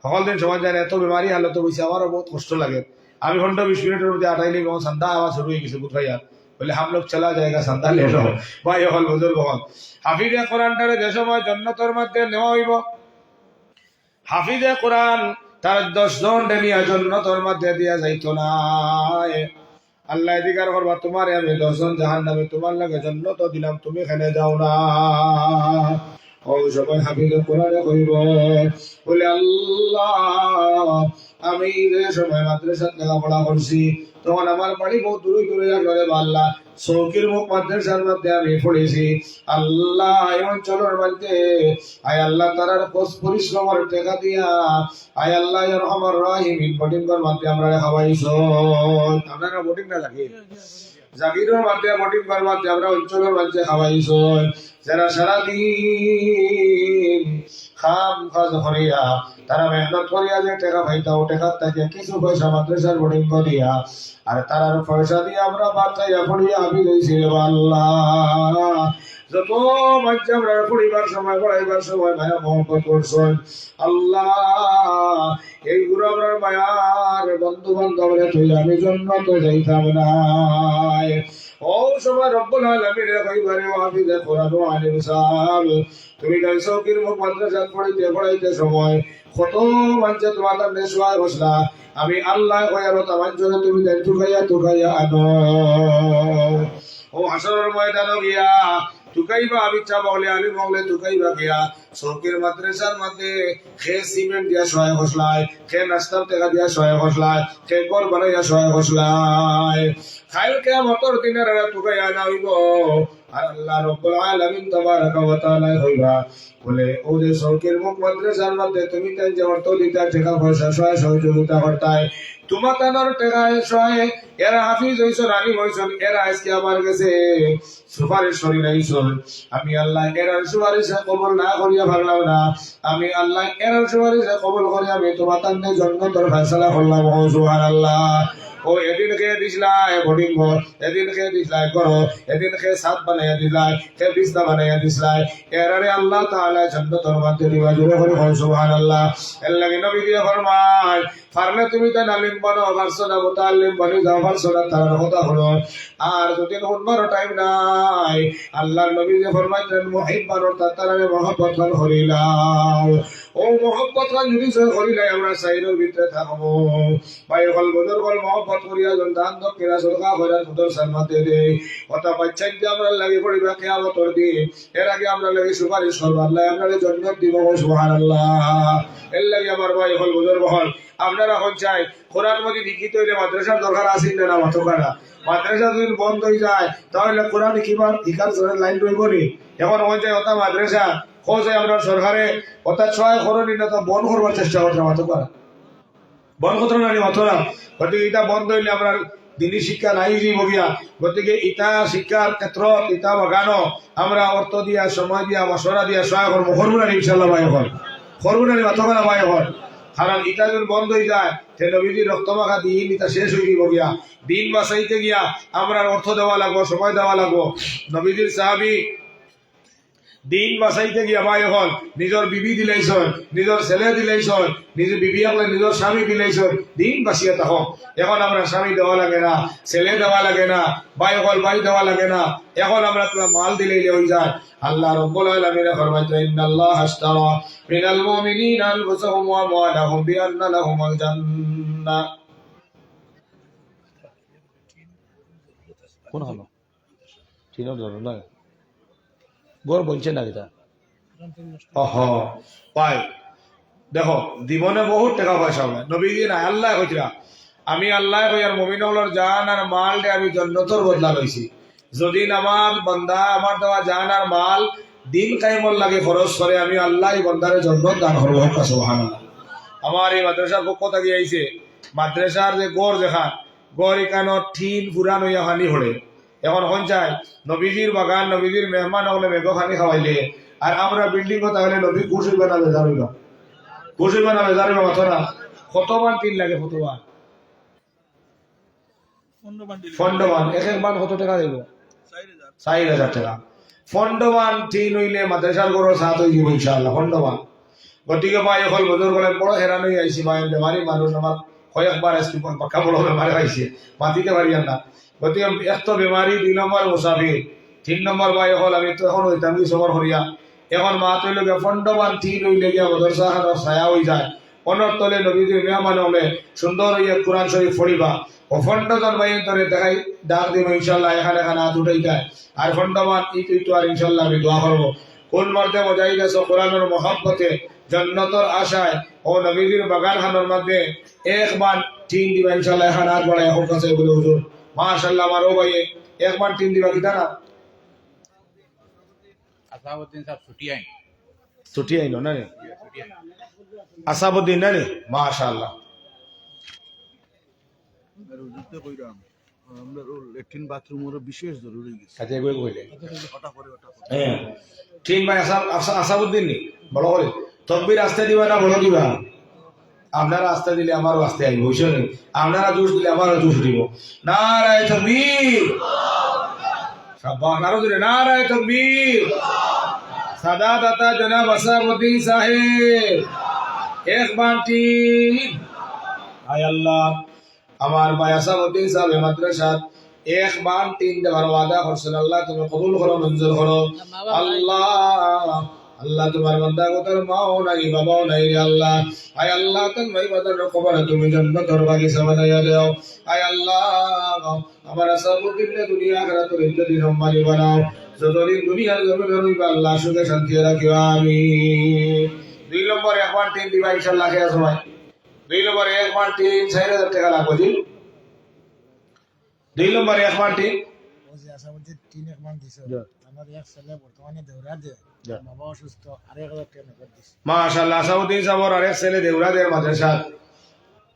সকল দিন সমান যায় না এত বেমারি হালত হয়েছে আমারও বহুত কষ্ট লাগে আমি ঘন্টা 20 মিনিটের মধ্যে আটাইলে সন্ধ্যা আওয়াজ শুরু হয়ে গেছে বুধভাইয়া বলে হাম লোক চলা যায়গা সন্ধ্যা লেট হল ভাই হল বুজুর্গ হল হাফিজে কোরআনটারে যে সময় জান্নাতের মধ্যে নেওয়া হইব হাফিজে কোরআন তার 10 জন নিয়ে জান্নাতের মধ্যে দিয়া যাইতো না আল্লাহ দিগার করবা তোমারে আমি 10 জন জাহান্নামে তোমার লাগে জান্নাত দিলাম তুমি এখানে যাও না ও সবাই হাফিজে কোরআনে কইব বলে আল্লাহ আমি যে সময় মাদ্রাসাতে লেখাপড়া করছি তখন আমার বাড়ি বহুত দূরে দূরে যাবে আল্লাহ শৌকির মুখ মাদ্রাসার মধ্যে আমি পড়েছি আল্লাহ এই অঞ্চলের মধ্যে আয় আল্লাহ তারার পরিশ্রমের টাকা দিয়া আয় আল্লাহ রহমান রাহিমিন বোটিং কর মধ্যে আমরা খাওয়াইছো আপনারা বোটিং না লাগে জাগিরের মধ্যে বোটিং কর মধ্যে আমরা অঞ্চলের মধ্যে খাওয়াইছো যারা সারাদিন খাম কাজ করিয়া তারা মেহনত করিয়া যে টাকা পাইতা ও টাকার থেকে কিছু পয়সা মাদ্রাসার বোর্ডিং করিয়া আর তার পয়সা দিয়ে আমরা বাচ্চাইয়া পড়িয়া আমি দিয়েছি আল্লাহ যত বাচ্চা আমরা পড়িবার সময় পড়াইবার সময় মায়া মহব্বত করছেন আল্লাহ এইগুলো আমরা মায়ার বন্ধু বান্ধবরা তুই আমি জন্য তো যাইতাম না ও সময় রব্বুল আলামিন কইবারে হাফিজে কোরআন ও আলিম সাহেব তুমি গাই শৌকির মুখ মাদ্রাসা পড়াইতে সময় কত মানুষ তোমার নেশওয়ায় বসলা আমি আল্লাহ কয়ার তামান জন্য তুমি দেন তুকাইয়া আনো ও হাসরের ময়দানে গিয়া তুকাইবা আবিচ্ছা বলে আলী বলে তুকাইবা গিয়া শৌকির মাদ্রাসার মধ্যে খে সিমেন্ট দিয়া সহায় বসলায় খে নাস্তার টাকা দিয়া সহায় বসলায় খে ঘর বানাইয়া সহায় বসলায় খাইল কে মতর দিনের তুকাইয়া না হইব আর আল্লাহ রাব্বুল আলামিন তাবারাকা ওয়া তাআলা হইবা বলে ও যে শৌকির মুখ মাদ্রাসার মধ্যে তুমি তাই যে অর্থ দিতা টাকা পয়সা সহায় সহযোগিতা করতাই তোমার তানোর টাকায় সহায় এরা হাফিজ হইছো রানী হইছো এরা আজকে আমার কাছে সুপারিশ করি নাইছো আমি আল্লাহ এরার সুপারিশ কবুল না করিয়া ভাবলাম না আমি আল্লাহ এরার সুপারিশ কবুল করি আমি তোমার তান্নে জান্নাতের ফয়সালা করলাম সুবহানাল্লাহ ও এদিন খেয়ে দিসলাই বোর্ডিং ঘর এদিন খেয়ে দিসলাই করো এদিন খেয়ে সাত বানাইয়া দিসলাই খেয়ে বিছনা বানাইয়া দিসলাই এরারে আল্লাহ তাআলা জান্নাতের মধ্যে দিবা জোরে করে সুবহানাল্লাহ এর লাগি নবী দিয়ে ফরমায় পারলে তুমি তাই আলিম বানো পারছো না মুতাআল্লিম বানি যাও পারছো না তার কথা হলো আর যদি শুনবার টাইম নাই আল্লাহর নবী যে ফরমাইলেন মুহিব্বানুর তাতারে মহব্বত করিলাম ও মহব্বত যদি করিলাই আমরা সাইরের ভিতরে থাকবো ভাই হল বদর বল মহব্বত করিয়া দান দক্ষিণা সরকা করার সুদর সালমাতে দে কথা বাচ্চা যে আমরা লাগে পড়িবা কিয়ামতের দিন এর আগে আমরা লাগে সুপারিশ করব আল্লাহ আমাদের জান্নাত দিব সুবহানাল্লাহ এর লাগে আমার ভাই হল বদর বল আপনারা হন চাই কোরআন মধ্যে লিখিত হইলে মাদ্রাসার দরকার আছে না মাতকারা মাদ্রাসা যদি বন্ধ হয়ে যায় তাহলে কোরআন কিবার ইকার সরের লাইন রইব নি এখন হন চাই ওটা মাদ্রাসা খোঁজে আমরা সরকারে ওটা ছয় করণী না তো বন্ধ করবার চেষ্টা করছে মাতকারা বন্ধ করতে না মাতরা গতিকে এটা বন্ধ হইলে আমরা দিনী শিক্ষা নাই যাইব গিয়া গতিকে ইটা শিক্ষার ক্ষেত্র ইটা বাগানো আমরা অর্থ দিয়া সময় দিয়া মশলা দিয়া সহায় করবো করবো না ইনশাল্লাহ ভাই হল করবো না মাতকারা ভাই হল কারণ ইটা যদি বন্ধ হয়ে যায় সে নবীজির রক্তমাখা দিন ইটা শেষ হয়ে যাব গিয়া দিন বাঁচাইতে গিয়া আমরা অর্থ দেওয়া লাগবো সময় দেওয়া লাগবো নবীজির সাহাবী দিন বাঁচাইতে গিয়া ভাই এখন নিজের বিবি দিলাইছন, নিজের ছেলে দিলাইছন, নিজের বিবি আপনি নিজের স্বামী দিলাইছন, দিন বাঁচিয়ে থাকো। এখন আমরা স্বামী দেওয়া লাগে না, ছেলে দেওয়া লাগে না, ভাই হল ভাই দেওয়া লাগে না, এখন আমরা তোমার মাল দিলেই হয়ে যায়। আল্লাহ রাব্বুল আলামিন ফরমাইতে ইন্নাল্লাহ আশতারা মিনাল মুমিনিনা আনফুসাহুম ওয়া আমওয়ালাহুম বিআন্না লাহুমুল জান্নাহ। কোন হলো ঠিক না গোর বলছে না এটা অহ পাই দেখো জীবনে বহুত টাকা পয়সা হবে নবীজি না আল্লাহ কইরা আমি আল্লাহ কইয়ার মুমিনগুলোর জান আর মাল দে আমি জান্নাতের বদলা লইছি। যদি আমার বান্দা আমার দেওয়া জান আর মাল দিন কায়েমর লাগে খরচ করে আমি আল্লাহ এই বান্দারে জান্নাত দান করব। সুবহানাল্লাহ। আমার এই মাদ্রাসার পক্ষ থেকে আইছে মাদ্রাসার যে গড় দেখা গড় এখানো ঠিন পুরান হইয়া হানি হলে এখন হন চাই নবীজির বাগান নবীজির মেহমান হলে মেঘ খানি খাওয়াইলে আর আমরা বিল্ডিং কথা হলে নবী খুশ হইবে না বেজার হইব, খুশ হইবে না বেজার হইব মাথা না। কতবার টিন লাগে কতবার ফন্ডমান এক এক মান কত টাকা দেব 4,000 টাকা ফন্ডমান টিন হইলে মাদ্রাসার গড় সাত হয়ে যাব ইনশাআল্লাহ ফন্ডমান। গতিকে ভাই এখন বদর বলে বড় হেরান হয়ে আইসি ভাই বেমারি মানুষ আমার কয়েকবার আসছি পাক্কা বড় বেমারি আইসে মাতিতে পারি না। গতিকে এক তো বেমারি 2 নম্বর মুসাফির 3 নম্বর ভাই হল আমি তো এখন হইতাম কি সবর হরিয়া এখন মা তৈল গিয়া ফন্ডমান টিন হইলে গিয়া মদরসা খানার ছায়া হয়ে যায় অনর তলে নবীজির মেহমান হলে সুন্দর হইয়া কোরআন শরীফ পড়িবা ও ফন্ডজন ভাই তরে দেখাই ডাক দিব ইনশাআল্লাহ এখানে এখানে হাত উঠাই যায় আর ফন্ডমান তো আর ইনশাআল্লাহ আমি দোয়া করবো। কোন মর্দে মজাই গেছো কোরআনের মহব্বতে জান্নাতের আশায় ও নবীজির বাগান খানোর মধ্যে একবার টিন দিবা ইনশাআল্লাহ এখানে হাত বাড়াই এখন কাছে বলে হুজুর মাশাআল্লাহ আমার ও ভাই একবার টিন দিবা কিতা না আসাউদ্দিন সাহেব ছুটি আইন ছুটি আইনো না রে আসাবউদ্দিন না রে মাশাআল্লাহ। আমরা ল্যাট্রিন বাথরুমের বিশেষ জরুরি গেছে কাজে কই কইলে ওটা করে হ্যাঁ ঠিক ভাই আসাবউদ্দিন নি বড় করে তকবীর আস্তে দিবা না বড় দিবা? আপনারা আস্তে দিলে আমারও আস্তে আইব বুঝছেন, আপনারা জোশ দিলে আমারও জোশ দিব। নারায়ে তাকবীর শাবাশ নারো দিলে নারায়ে তাকবীর। সাদাদাতা জনাব আসাবউদ্দিন সাহেব এক বাটি আয় আল্লাহ আমার ভাই আসাবউদ্দিন সাহেব মাদ্রাসা এক বার টিন দেওয়ার ওয়াদা করছেন আল্লাহ তুমি কবুল করো মঞ্জুর করো। আল্লাহ আল্লাহ তোমার বান্দা গোতর মাও নাই বাবাও নাই রে আল্লাহ আয় আল্লাহ তুমি বাদার কবরে তুমি জান্নাতের বাগিচা বানাইয়া দাও। আয় আল্লাহ আমার আসাবউদ্দিনকে দুনিয়া আখিরাতের ইজ্জতি সম্মানী বানাও যতদিন দুনিয়ার জমিনে রইবা আল্লাহ সুখে শান্তি রাখিও আমিন। 2 নম্বর একবার টিন দিবা ইনশাআল্লাহ খেয়ে সময় 2 নম্বর একবার টিন 4,000 টাকা লাগবে জি 2 নম্বর একবার টিন ওই আসামে তিন এক মান দিছে আমার এক ছেলে বর্তমানে দেউরা দে বাবা অসুস্থ আর 1,000 টাকা নগদ দিছে মাশাআল্লাহ আসাউদ্দিন সাহেবের আরেক ছেলে দেউরাদের মাদ্রাসা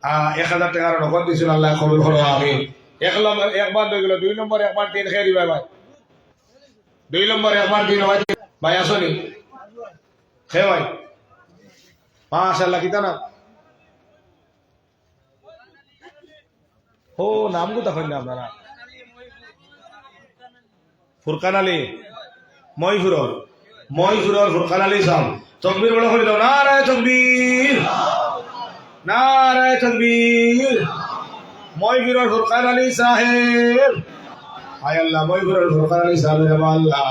1,000 টাকার নগদ দিছিল আল্লাহ কবুল করো আমিন। একবার হয়ে গেল 2 নম্বর একবার টিন খেয়ে দিবা ভাই 2 নম্বর একবার টিন ভাই আসনি খেয়ে ভাই মাশাআল্লাহ কিতা না ও নাম কো তখন না আপনারা ফুরকান আলী ময়ফুরর ফুরকান আলী সাহেব তাকবীর বড় করে দাও নারায়ে তাকবীর ময়ফুরর ফুরকান আলী সাহেব আয় আল্লাহ ময়ফুরর ফুরকান আলী সাহেব আল্লাহ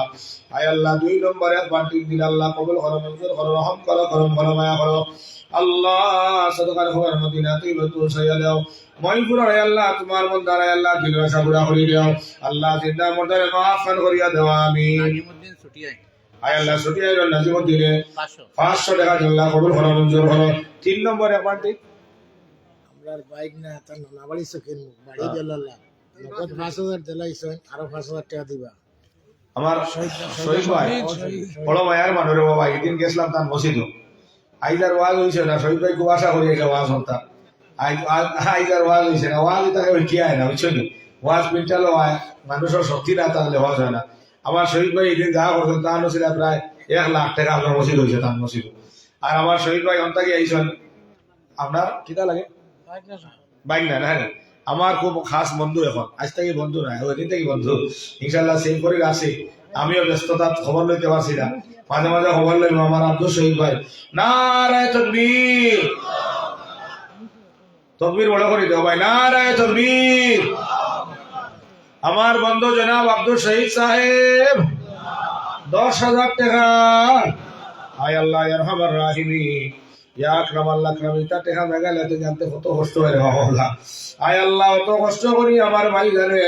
আয় আল্লাহ 2 নম্বর একবার টিন দিন আল্লাহ কবুল করো মঞ্জুর করো রহম করো করম করো মায়া করো আল্লাহ সদকার খবর মদিনা তৈয়বাতুল সাইয়া দাও ময়ফুরর আয় আল্লাহ তোমার বান্দার আয় আল্লাহ দিল আশা পুরা করে দাও আল্লাহ জিন্দা মুর্দারে মাফ করিয়া দাও আমিন। নাজিমউদ্দিন ছুটি আইন আয় আল্লাহ ছুটি আইল নাজিমউদ্দিনে 500 টাকা আল্লাহ কবুল করো মঞ্জুর করো। 3 নম্বর একবার টিন আমরার বাইক না তার না বাড়ি সকেন বাড়ি দেলাল্লাহ নগদ 5,000 দিলাইছেন আর 5,000 টাকা দিবা আমার শহীদ ভাই বড় ভাইয়ার মানুষ বাবা একদিন গেছিলাম তার মসজিদ আইজার ওয়াজ হয়েছে না শহীদ ভাই খুব আশা করি এটা ওয়াজ হতাম আইজার ওয়াজ হয়েছে না ওয়াজ তাকে কি হয় না বুঝছো নি ওয়াজ পিনটালো মানুষের শক্তি না তাহলে ওয়াজ হয় না। আমার শহীদ ভাই একদিন যা করতেন তার ছিল প্রায় 1 লাখ টাকা আপনার মসজিদ হয়েছে তার মসজিদ। আর আমার শহীদ ভাই অন্তাকে আইসন আপনার কিতা লাগে বাইক না হ্যাঁ আমার খুব খাস বন্ধু এখন আজ থেকে বন্ধু না ওই দিন থেকে বন্ধু ইনশাল্লাহ সেই করে আসি আমিও ব্যস্ততা খবর লইতে পারছি না মাঝে মাঝে খবর লইব আমার আব্দুল শহীদ ভাই নারায়ে তাকবীর তকবীর বড় করে দাও ভাই নারায়ে তাকবীর আমার বন্ধু জনাব আব্দুল শহীদ সাহেব 10,000 টাকা আয় আল্লাহ ইয়ারহামার রাহিমিন ইয়া আকরাম আল্লাহ আকরামিতা টাকা মেঘালয়তে জানতে কত কষ্ট হয় বাবা আয় আল্লাহ অত কষ্ট করি আমার ভাই জানে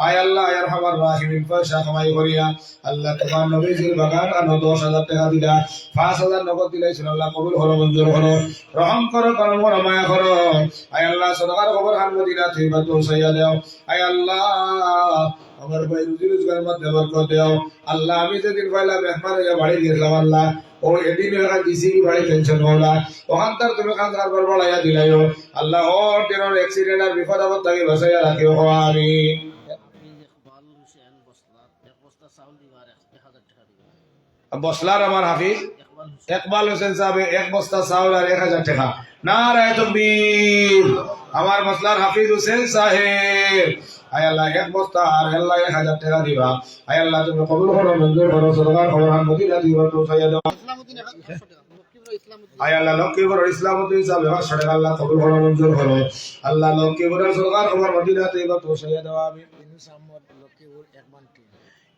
আয় আল্লাহ ইয়ারহামার রাহিমিন পয়সা কামাই করিয়া আল্লাহ তোমার নবীজির বাগান আর 10,000 টাকা দিলা 5,000 নগদ দিলাইছেন আল্লাহ কবুল করো মঞ্জুর করো রহম করো করম করো মায়া করো আয় আল্লাহ সদকার খবর হান মদিনা থেকে পৌঁছাইয়া দাও আয় আল্লাহ আমার ভাই রুজি রোজগার মধ্যে বরকত দাও আল্লাহ আমি যেদিন পয়লা মেহমান হয়ে বাড়ি গেছিলাম আল্লাহ ও এদিন এরা ডিসিবি বাড়ি টেনশন হলা ওখান তার তুমি খানকার পর বলাইয়া দিলাইও আল্লাহ ওর দিনের অ্যাক্সিডেন্ট আর বিপদ আপদ থেকে বাঁচাইয়া রাখিও আমি বসলার আমার হাফিজ ইকবাল হোসেন সাহেব এক বস্তা চাউল আর 1,000 টাকা নারায়ে তাকবীর আমার বসলার হাফিজ হোসেন সাহেব আয় আল্লাহ এক বস্তা আর আল্লাহ 1,000 টাকা দিবা আয় আল্লাহ তুমি কবুল করো মঞ্জুর করো সরকার খবর হান মদিনা দিবা তো সাইয়া দাও আয় আল্লাহ লক্ষ্মীপুর ইসলামউদ্দিন সাহেব 500 টাকা আল্লাহ কবুল করো মঞ্জুর করো আল্লাহ লক্ষ্মীপুর সরকার খবর মদিনা দিবা তো সাইয়া দাও আমি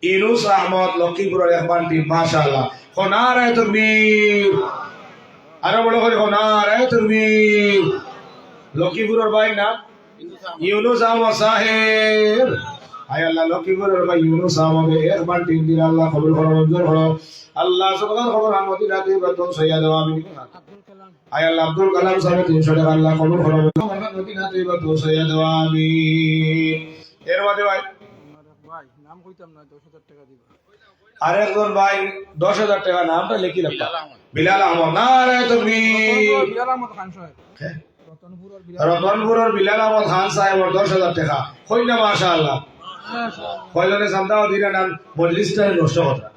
ইনুস আহমদ লক্ষ্মীপুরের একবার টিম মাশাআল্লাহ নারায়ে তাকবীর আরো বড় করে নারায়ে তাকবীর লক্ষ্মীপুরের ভাই না ইউনুস আহমদ সাহেব আয় আল্লাহ লক্ষ্মীপুরের ভাই ইউনুস আহমদ একবার টিম দিন আল্লাহ কবুল করো মঞ্জুর করো আল্লাহ সরকার খবর হান মদিনা দিবা তো সাইয়া দাও আমি আয় আল্লাহ আব্দুল কালাম সাহেব 300 টাকা আল্লাহ কবুল করো মদিনা দিবা তো সাইয়া দাও আমি এর মধ্যে ভাই নাম কইতাম না 10,000 টাকা দিবা আরেকজন ভাই 10,000 টাকা নামটা লিখি রাখা বিলাল আহমদ নারায়ে তাকবীর বিলাল আহমদ খান সাহেব রতনপুরের বিলাল আহমদ খান সাহেব 10,000 টাকা কই না মাশাআল্লাহ কয়জনে সান্দাও দিরা নাম মজলিসটা নষ্ট কথা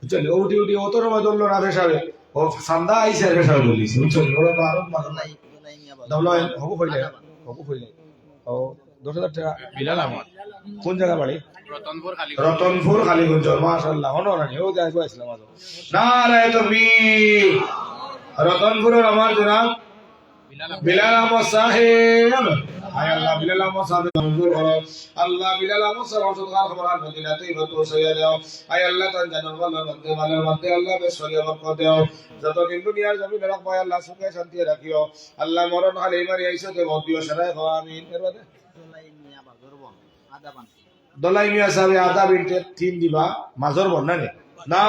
বুঝছেন ওটি ওটি অতর মদল্ল না বেশাবে ও সান্দা আইছে বেশাবে বলিস বুঝছেন ওরা তো আরো মাথা নাই দমলয় হবু কইলে ও 10,000 টাকা বিলাল আহমদ কোন জায়গা বাড়ি রতনপুর খালিগঞ্জ মাশাআল্লাহ হনরানি ও যাই কইছিলাম আজ নারায়ে তাকবীর রতনপুরের আমার জনাব বিলাল আহমদ সাহেব আয় আল্লাহ বিলাল আহমদ সাহেব মঞ্জুর করো আল্লাহ বিলাল আহমদ সাহেব সরকার খবর আর মদিনাতে ইবাদত সাইয়া দাও আয় আল্লাহ তার জানার মালের মধ্যে আল্লাহ বেশরিয়া বরকত দাও যত দিন দুনিয়ার জমিনে রাখো আল্লাহ সুখে শান্তি রাখিও আল্লাহ মরণ হালে ইমারি আইসতে মত দিও সারায় খাও আমিন এর বাদে দলাই মিয়া সাহেব আদা বিনতে 3 দিবা মাজর বন্নানে না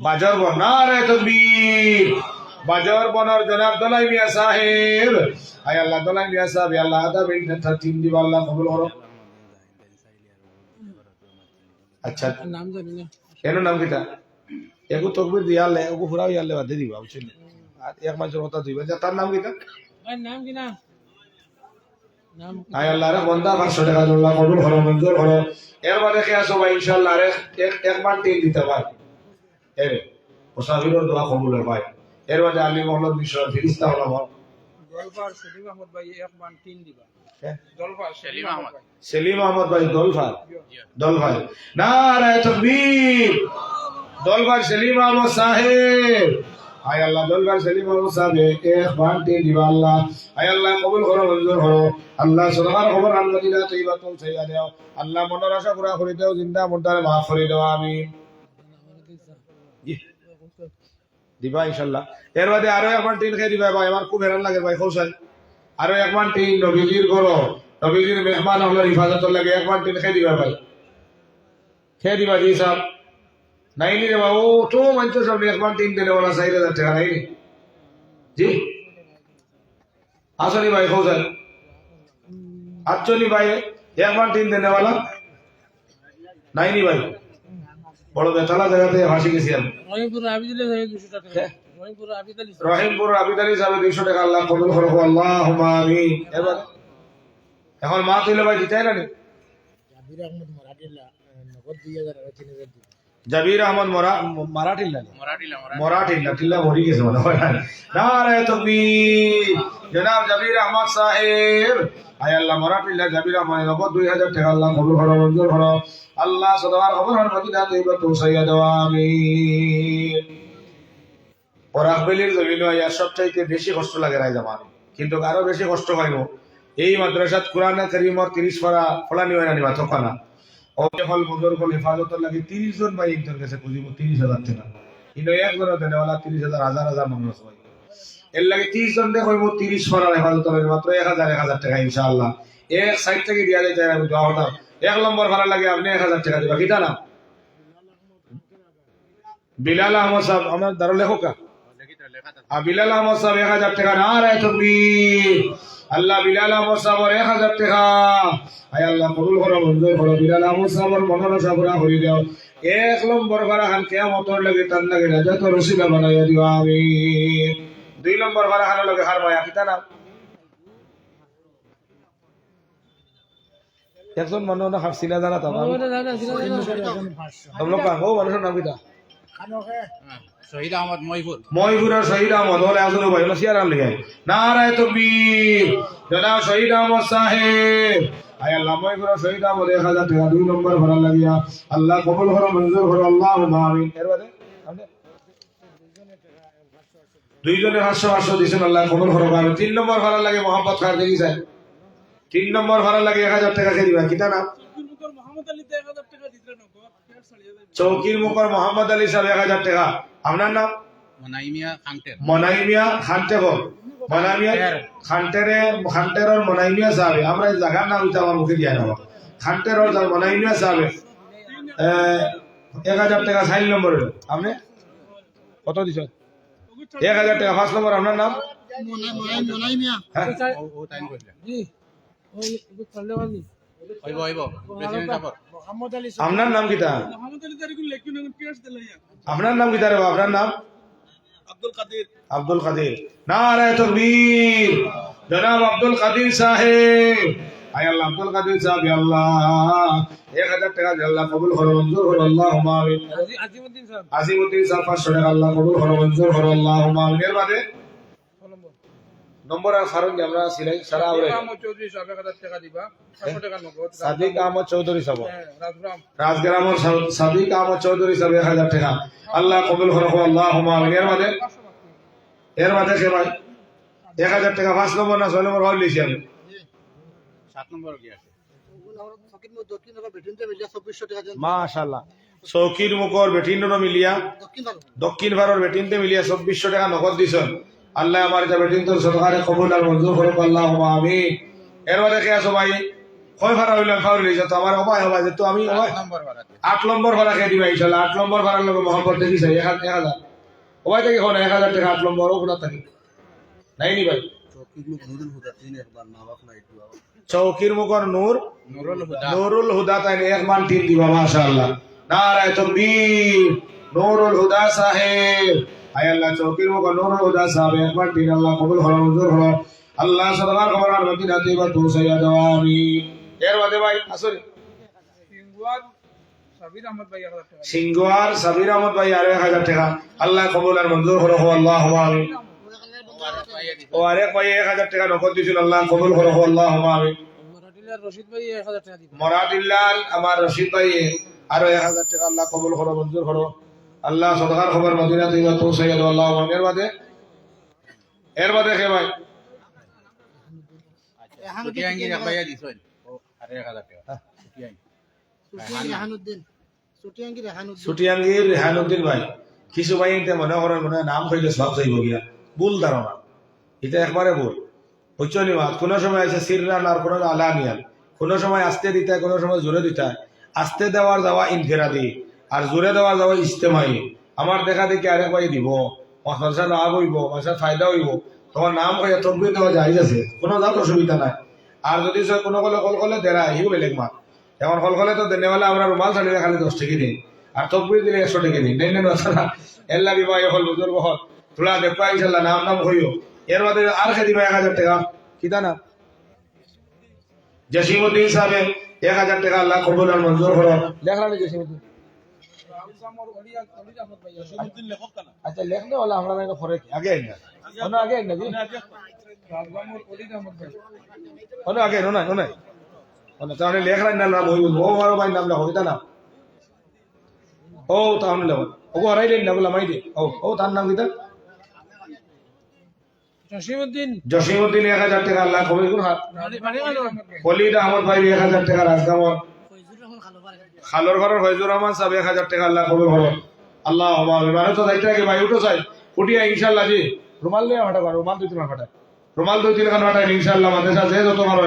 বাজার বন নারায়ে তাকবীর বাজার বনার জনাব দলাই মিয়া সাহেব আয় আল্লাহ দলাই মিয়া সাহেব আল্লাহ আদা বিনতে 3 দিবা আল্লাহ কবুল করো আচ্ছা নাম জানি না এর নাম কিটা এগু তাকবীর দিয়ালে এগু ফুরাও ইয়ালে বাদে দিবা বুঝছেন আর এক মাসের কথা দিবা তার নাম কিটা নাম কি না আয় আল্লাহ রে বন্দা 500 টাকা আল্লাহ কবুল করো মঞ্জুর করো এর বাদে কে আসো ভাই ইনশাআল্লাহ রে একবার তিন দিতে ভাই এর মুসাফিরের দোয়া কবুল হয় ভাই এর বাদে আলী মোহাম্মদ মিশর ফিরিস্তা ওলামা দলফার সেলিম আহমদ ভাই একবার 3 দিবা দলফার সেলিম আহমদ ভাই দলফার নারায়ে তাকবীর দলফার সেলিম আহমদ সাহেব আয় আল্লাহ দলবার সেলিম আহমদ সাহেব একবার তিন দিবা আল্লাহ আয় আল্লাহ কবুল করো মঞ্জুর করো আল্লাহ সরকার খবর আন মদিনা তৈবা তো ছাইয়া দাও আল্লাহ মনের আশা পুরা করে দাও জিন্দা মনটারে মাফ করে দাও আমিন দিবা ইনশাআল্লাহ এর বাদে আরো একবার টিন খেয়ে দিবা ভাই আমার খুব হেরান লাগে ভাই খৌসাই আরো একবার টিন নবীজির করো নবীজির মেহমান হলো হিফাজতের লাগে একবার টিন খেয়ে দিবা ভাই খেয়ে দিবা জি সাহেব নাই নি রে বাবু তো মঞ্চ সব একবার টিন দিলে ওরা 4,000 টাকা নাই জি আসনি ভাই খৌসাই আচ্ছনি ভাই একবার টিন দেনে वाला নাই নি ভাই বড় বেতালা জায়গাতে ফাঁসি গেছি আমি রহিমপুর আবিদুল 200 টাকা রহিমপুর আবিদ আলী সাহেব 200 টাকা আল্লাহ কবুল করো আল্লাহুম্মা আমিন এবার এখন মা তুইলে ভাই দিতে না নি জাবির আহমদ মারাঠিলা নগদ 2000 দিই জাবির আহমদ মারাঠিলা টিল্লা মরি গেছে মনে হয় নারায়ে তাকবীর জনাব জাবির আহমদ সাহেব আয় আল্লাহ মরাটিল্লা জাবিরা মানে নগদ 2000 টাকা আল্লাহ কবুল করো মঞ্জুর করো আল্লাহ সদার খবর মদিনা তৈবা পৌঁছাইয়া দাও আমিন পরাকবেলির জমিন আয়া সবচাইতে বেশি কষ্ট লাগে রায় জামান কিন্তু আরো বেশি কষ্ট হয় না এই মাদ্রাসাত কোরআনে কারীমর 30 পারা ফলানি হয় না নিবা তখনা ও হল বুজুর্গ হল হেফাজতের লাগে 30 জন ভাই ইনতার কাছে বুঝিব 30,000 টাকা কিন্তু একজনও দেনেওয়ালা 30,000 হাজার মানুষ হয় এর লাগে 30 জন দেখো 30 পারা হেফাজতের লাগে মাত্র 1000 টাকা ইনশাআল্লাহ এক সাইড থেকে দিয়া যায় আমি দোয়া করতাম 1 নম্বর ভাড়া লাগে আপনি 1000 টাকা দিবা কিটা না বিলাল আহমদ সাহেব আমার দারুল লেখকা বিলাল আহমদ সাহেব 1000 টাকা নারায়ে তাকবীর আল্লাহ বিলাল আহমদ সাহেবের 1000 টাকা আয় আল্লাহ কবুল করো মঞ্জুর করো বিলাল আহমদ সাহেবের মনোরসা পুরা হয়ে দাও 1 নম্বর ভাড়া খান কিয়ামতের লাগে তার লাগে নাজাত রসিলা বানাইয়া দিও আমিন 2 নম্বর ভাড়া খান লাগে হার মায়া কিতা না একজন মানুষ না হাফসিনা জানা তো তোমরা কাও মানুষের নাম কিতা শহীদ আহমদ মহিপুর মহিপুরের শহীদ আহমদ ওরে আসলে ভাই না সিয়ার লিখে নারায়ে তাকবীর জনাব শহীদ আহমদ সাহেব আয় আল্লাহ মহিপুরের শহীদ আহমদ 1000 টাকা 2 নম্বর ভাড়া লাগিয়া আল্লাহ কবুল করো মঞ্জুর করো আল্লাহুম্মা আমিন এর বাদে দুইজনে 500 দিছেন আল্লাহ কবুল করো আমিন 3 নম্বর ভাড়া লাগে মোহাম্মদ খার দেখি যায় 3 নম্বর ভাড়া লাগে 1000 টাকা কে দিবা কিতা নাম চৌকির মুখর মোহাম্মদ আলী সাহেব 1000 টাকা আপনার নাম মনাইমিয়া খাংটের মনাইমিয়া খানটেগর মনাইমিয়া খানটেরর মনাইমিয়া সাহেব আমরা এই জায়গার নাম এটা আমার মুখে দিয়া নেব খানটেরর মনাইমিয়া সাহেব 1000 টাকা 4 নম্বর আপনি কত দিছ 1000 টাকা 5 নম্বর আপনার নাম মনাইমিয়া ও টাইম কইলা জি ওই চললেওয়ালি হইব প্রেসিডেন্ট সাহেব মোহাম্মদ আলী আপনার নাম কিটা আপনার নাম কিটা রে আপনার নাম আব্দুল কাদের নারায়ে তাকবীর জনাব আব্দুল কাদের সাহেব আয় আল্লাহ আব্দুল কাদের সাহেব ইয়া আল্লাহ 1000 টাকা দিয়ে আল্লাহ কবুল করো মঞ্জুর করো আল্লাহুম্মা আমিন আজিমউদ্দিন সাহেব 500 টাকা আল্লাহ কবুল করো মঞ্জুর করো আল্লাহুম্মা আমিন এর বাদে নম্বর আর ফারুক আমরা সিলাই সারা আওরে চৌধুরী সাহেব 1000 টাকা দিবা 500 টাকা নগদ সাদিক আহমদ চৌধুরী সাহেব রাজগ্রাম রাজগ্রামের সাদিক আহমদ চৌধুরী সাহেব 1000 টাকা আল্লাহ কবুল করো আল্লাহুম্মা আমিন এর বাদে কে ভাই 1000 টাকা 5 নম্বর না 6 নম্বর হল লিছি আমি 7 নম্বর কি আছে মাশাআল্লাহ চৌকির মুখর বেটিনর মিলিয়া দক্ষিণ ভারতের বেটিনতে মিলিয়া 2400 টাকা নগদ দিছেন আল্লাহ আমার যা বেটিন তোর সদকারে কবুল আর মঞ্জুর করুক আল্লাহুম্মা আমিন এর বাদে কে আছো ভাই কয় ভাড়া হইলেন খাওয়ার লিছে তো আমার উপায় হবে যে তো আমি 8 নম্বর ভাড়া খেয়ে দিবা ইনশাআল্লাহ 8 নম্বর ভাড়ার লগে মোহাম্মদ দেখি চাই 1000 ওই থেকে কোন 1000 টাকা 8 নম্বর ওগুলা থাকি নাই নি ভাই চৌকির মুখর নুরুল হুদা তাই এক মান 3 দিবা মাশাআল্লাহ নারায়ে তাকবীর নুরুল হুদা সাহেব আয় আল্লাহ চৌকির মুখর নুরুল হুদা সাহেব এক মান 3 আল্লাহ কবুল করো মঞ্জুর করো আল্লাহ সদকার খবর আর মদিনা তৈবা পৌঁছাইয়া দাও আমিন এর বাদে ভাই আসলে সিংগুয়ার সাবির আহমদ ভাই আর 1000 টাকা আল্লাহ কবুল আর মঞ্জুর করো আল্লাহুম্মা আমিন ও আরেক ভাই 1000 টাকা নগদ দিছেন আল্লাহ কবুল করো আল্লাহুম্মা আমিন রশিদ ভাই 1000 টাকা দিবেন মরাদিল্লাহ আমার রশিদ ভাই আর 1000 টাকা আল্লাহ কবুল করো মঞ্জুর করো আল্লাহ সদকার খবর মদিনা তৈবা পৌঁছাইয়া দাও আল্লাহুম্মা আমিন এর বাদে কে ভাই সুটিয়াঙ্গি রাখাইয়া দিছেন ও আর 1000 টাকা সুটিয়াঙ্গির রেহানুদ্দিন ভাই কিছু ভাই এটা মনে করেন মনে নাম কইলে সব যাইব গিয়া ভুল ধারণা এটা একবারে ভুল বুঝছো নি কোন সময় আছে সিররান আর কোন আলানিয়ান কোন সময় আস্তে দিতে কোন সময় জোরে দিতে আস্তে দেওয়ার যাওয়া ইনফিরাদি আর জোরে দেওয়ার যাওয়া ইজতেমাই আমার দেখা দেখি আরেক ভাই দিব মাসা লাভ হইব মাসা ফায়দা হইব তোমার নাম কইয়া তকবির দেওয়া যায় আছে কোনো জাত অসুবিধা নাই আর যদি কোনো কলে কল কলে দেরা হিও বেলেগ মা এখন কল কলে তো দেনেওয়ালা আমরা রুমাল ছাড়িলে খালি 10 টাকা দিই আর তকবির দিলে 100 টাকা দিই নেন না এল্লা বিবাহ হল বুজুর্গ হল তোলা দেখবা ইনশাআল্লাহ নাম হইও এর মধ্যে আর কে দিবা 1000 টাকা কিতা না জসিমউদ্দিন সাহেব 1000 টাকা আল্লাহ কবুল আর মঞ্জুর করো লেখরানি জসিমউদ্দিন আচ্ছা লেখনে वाला আমরা না পরে আগে আইনা আগে আইনা জি ওনা আগে ওনা ওনা ওনা তাহলে লেখরাই নাম নাম হইব ও মারো ভাই নাম লেখো এটা না ও তাহলে লেখো ও আরাই দিন না বলা মাই দে ও তার নাম কিটা জসিমউদ্দিন 1000 টাকা আল্লাহ কবুল করুন ওলিদ আহমদ ভাই 1000 টাকা রাজদামত খালর ঘরের ফয়জুর রহমান সাহেব 1000 টাকা আল্লাহ কবুল করুন আল্লাহ মানে তো দায়িত্ব কি ভাই উঠো চাই উঠিয়া ইনশাআল্লাহ জি রুমাল নিয়ে ফাটা রুমাল দুই তিন ফাটা রুমাল দুই তিন খান ফাটা ইনশাআল্লাহ মাদ্রাসা যে যত পারো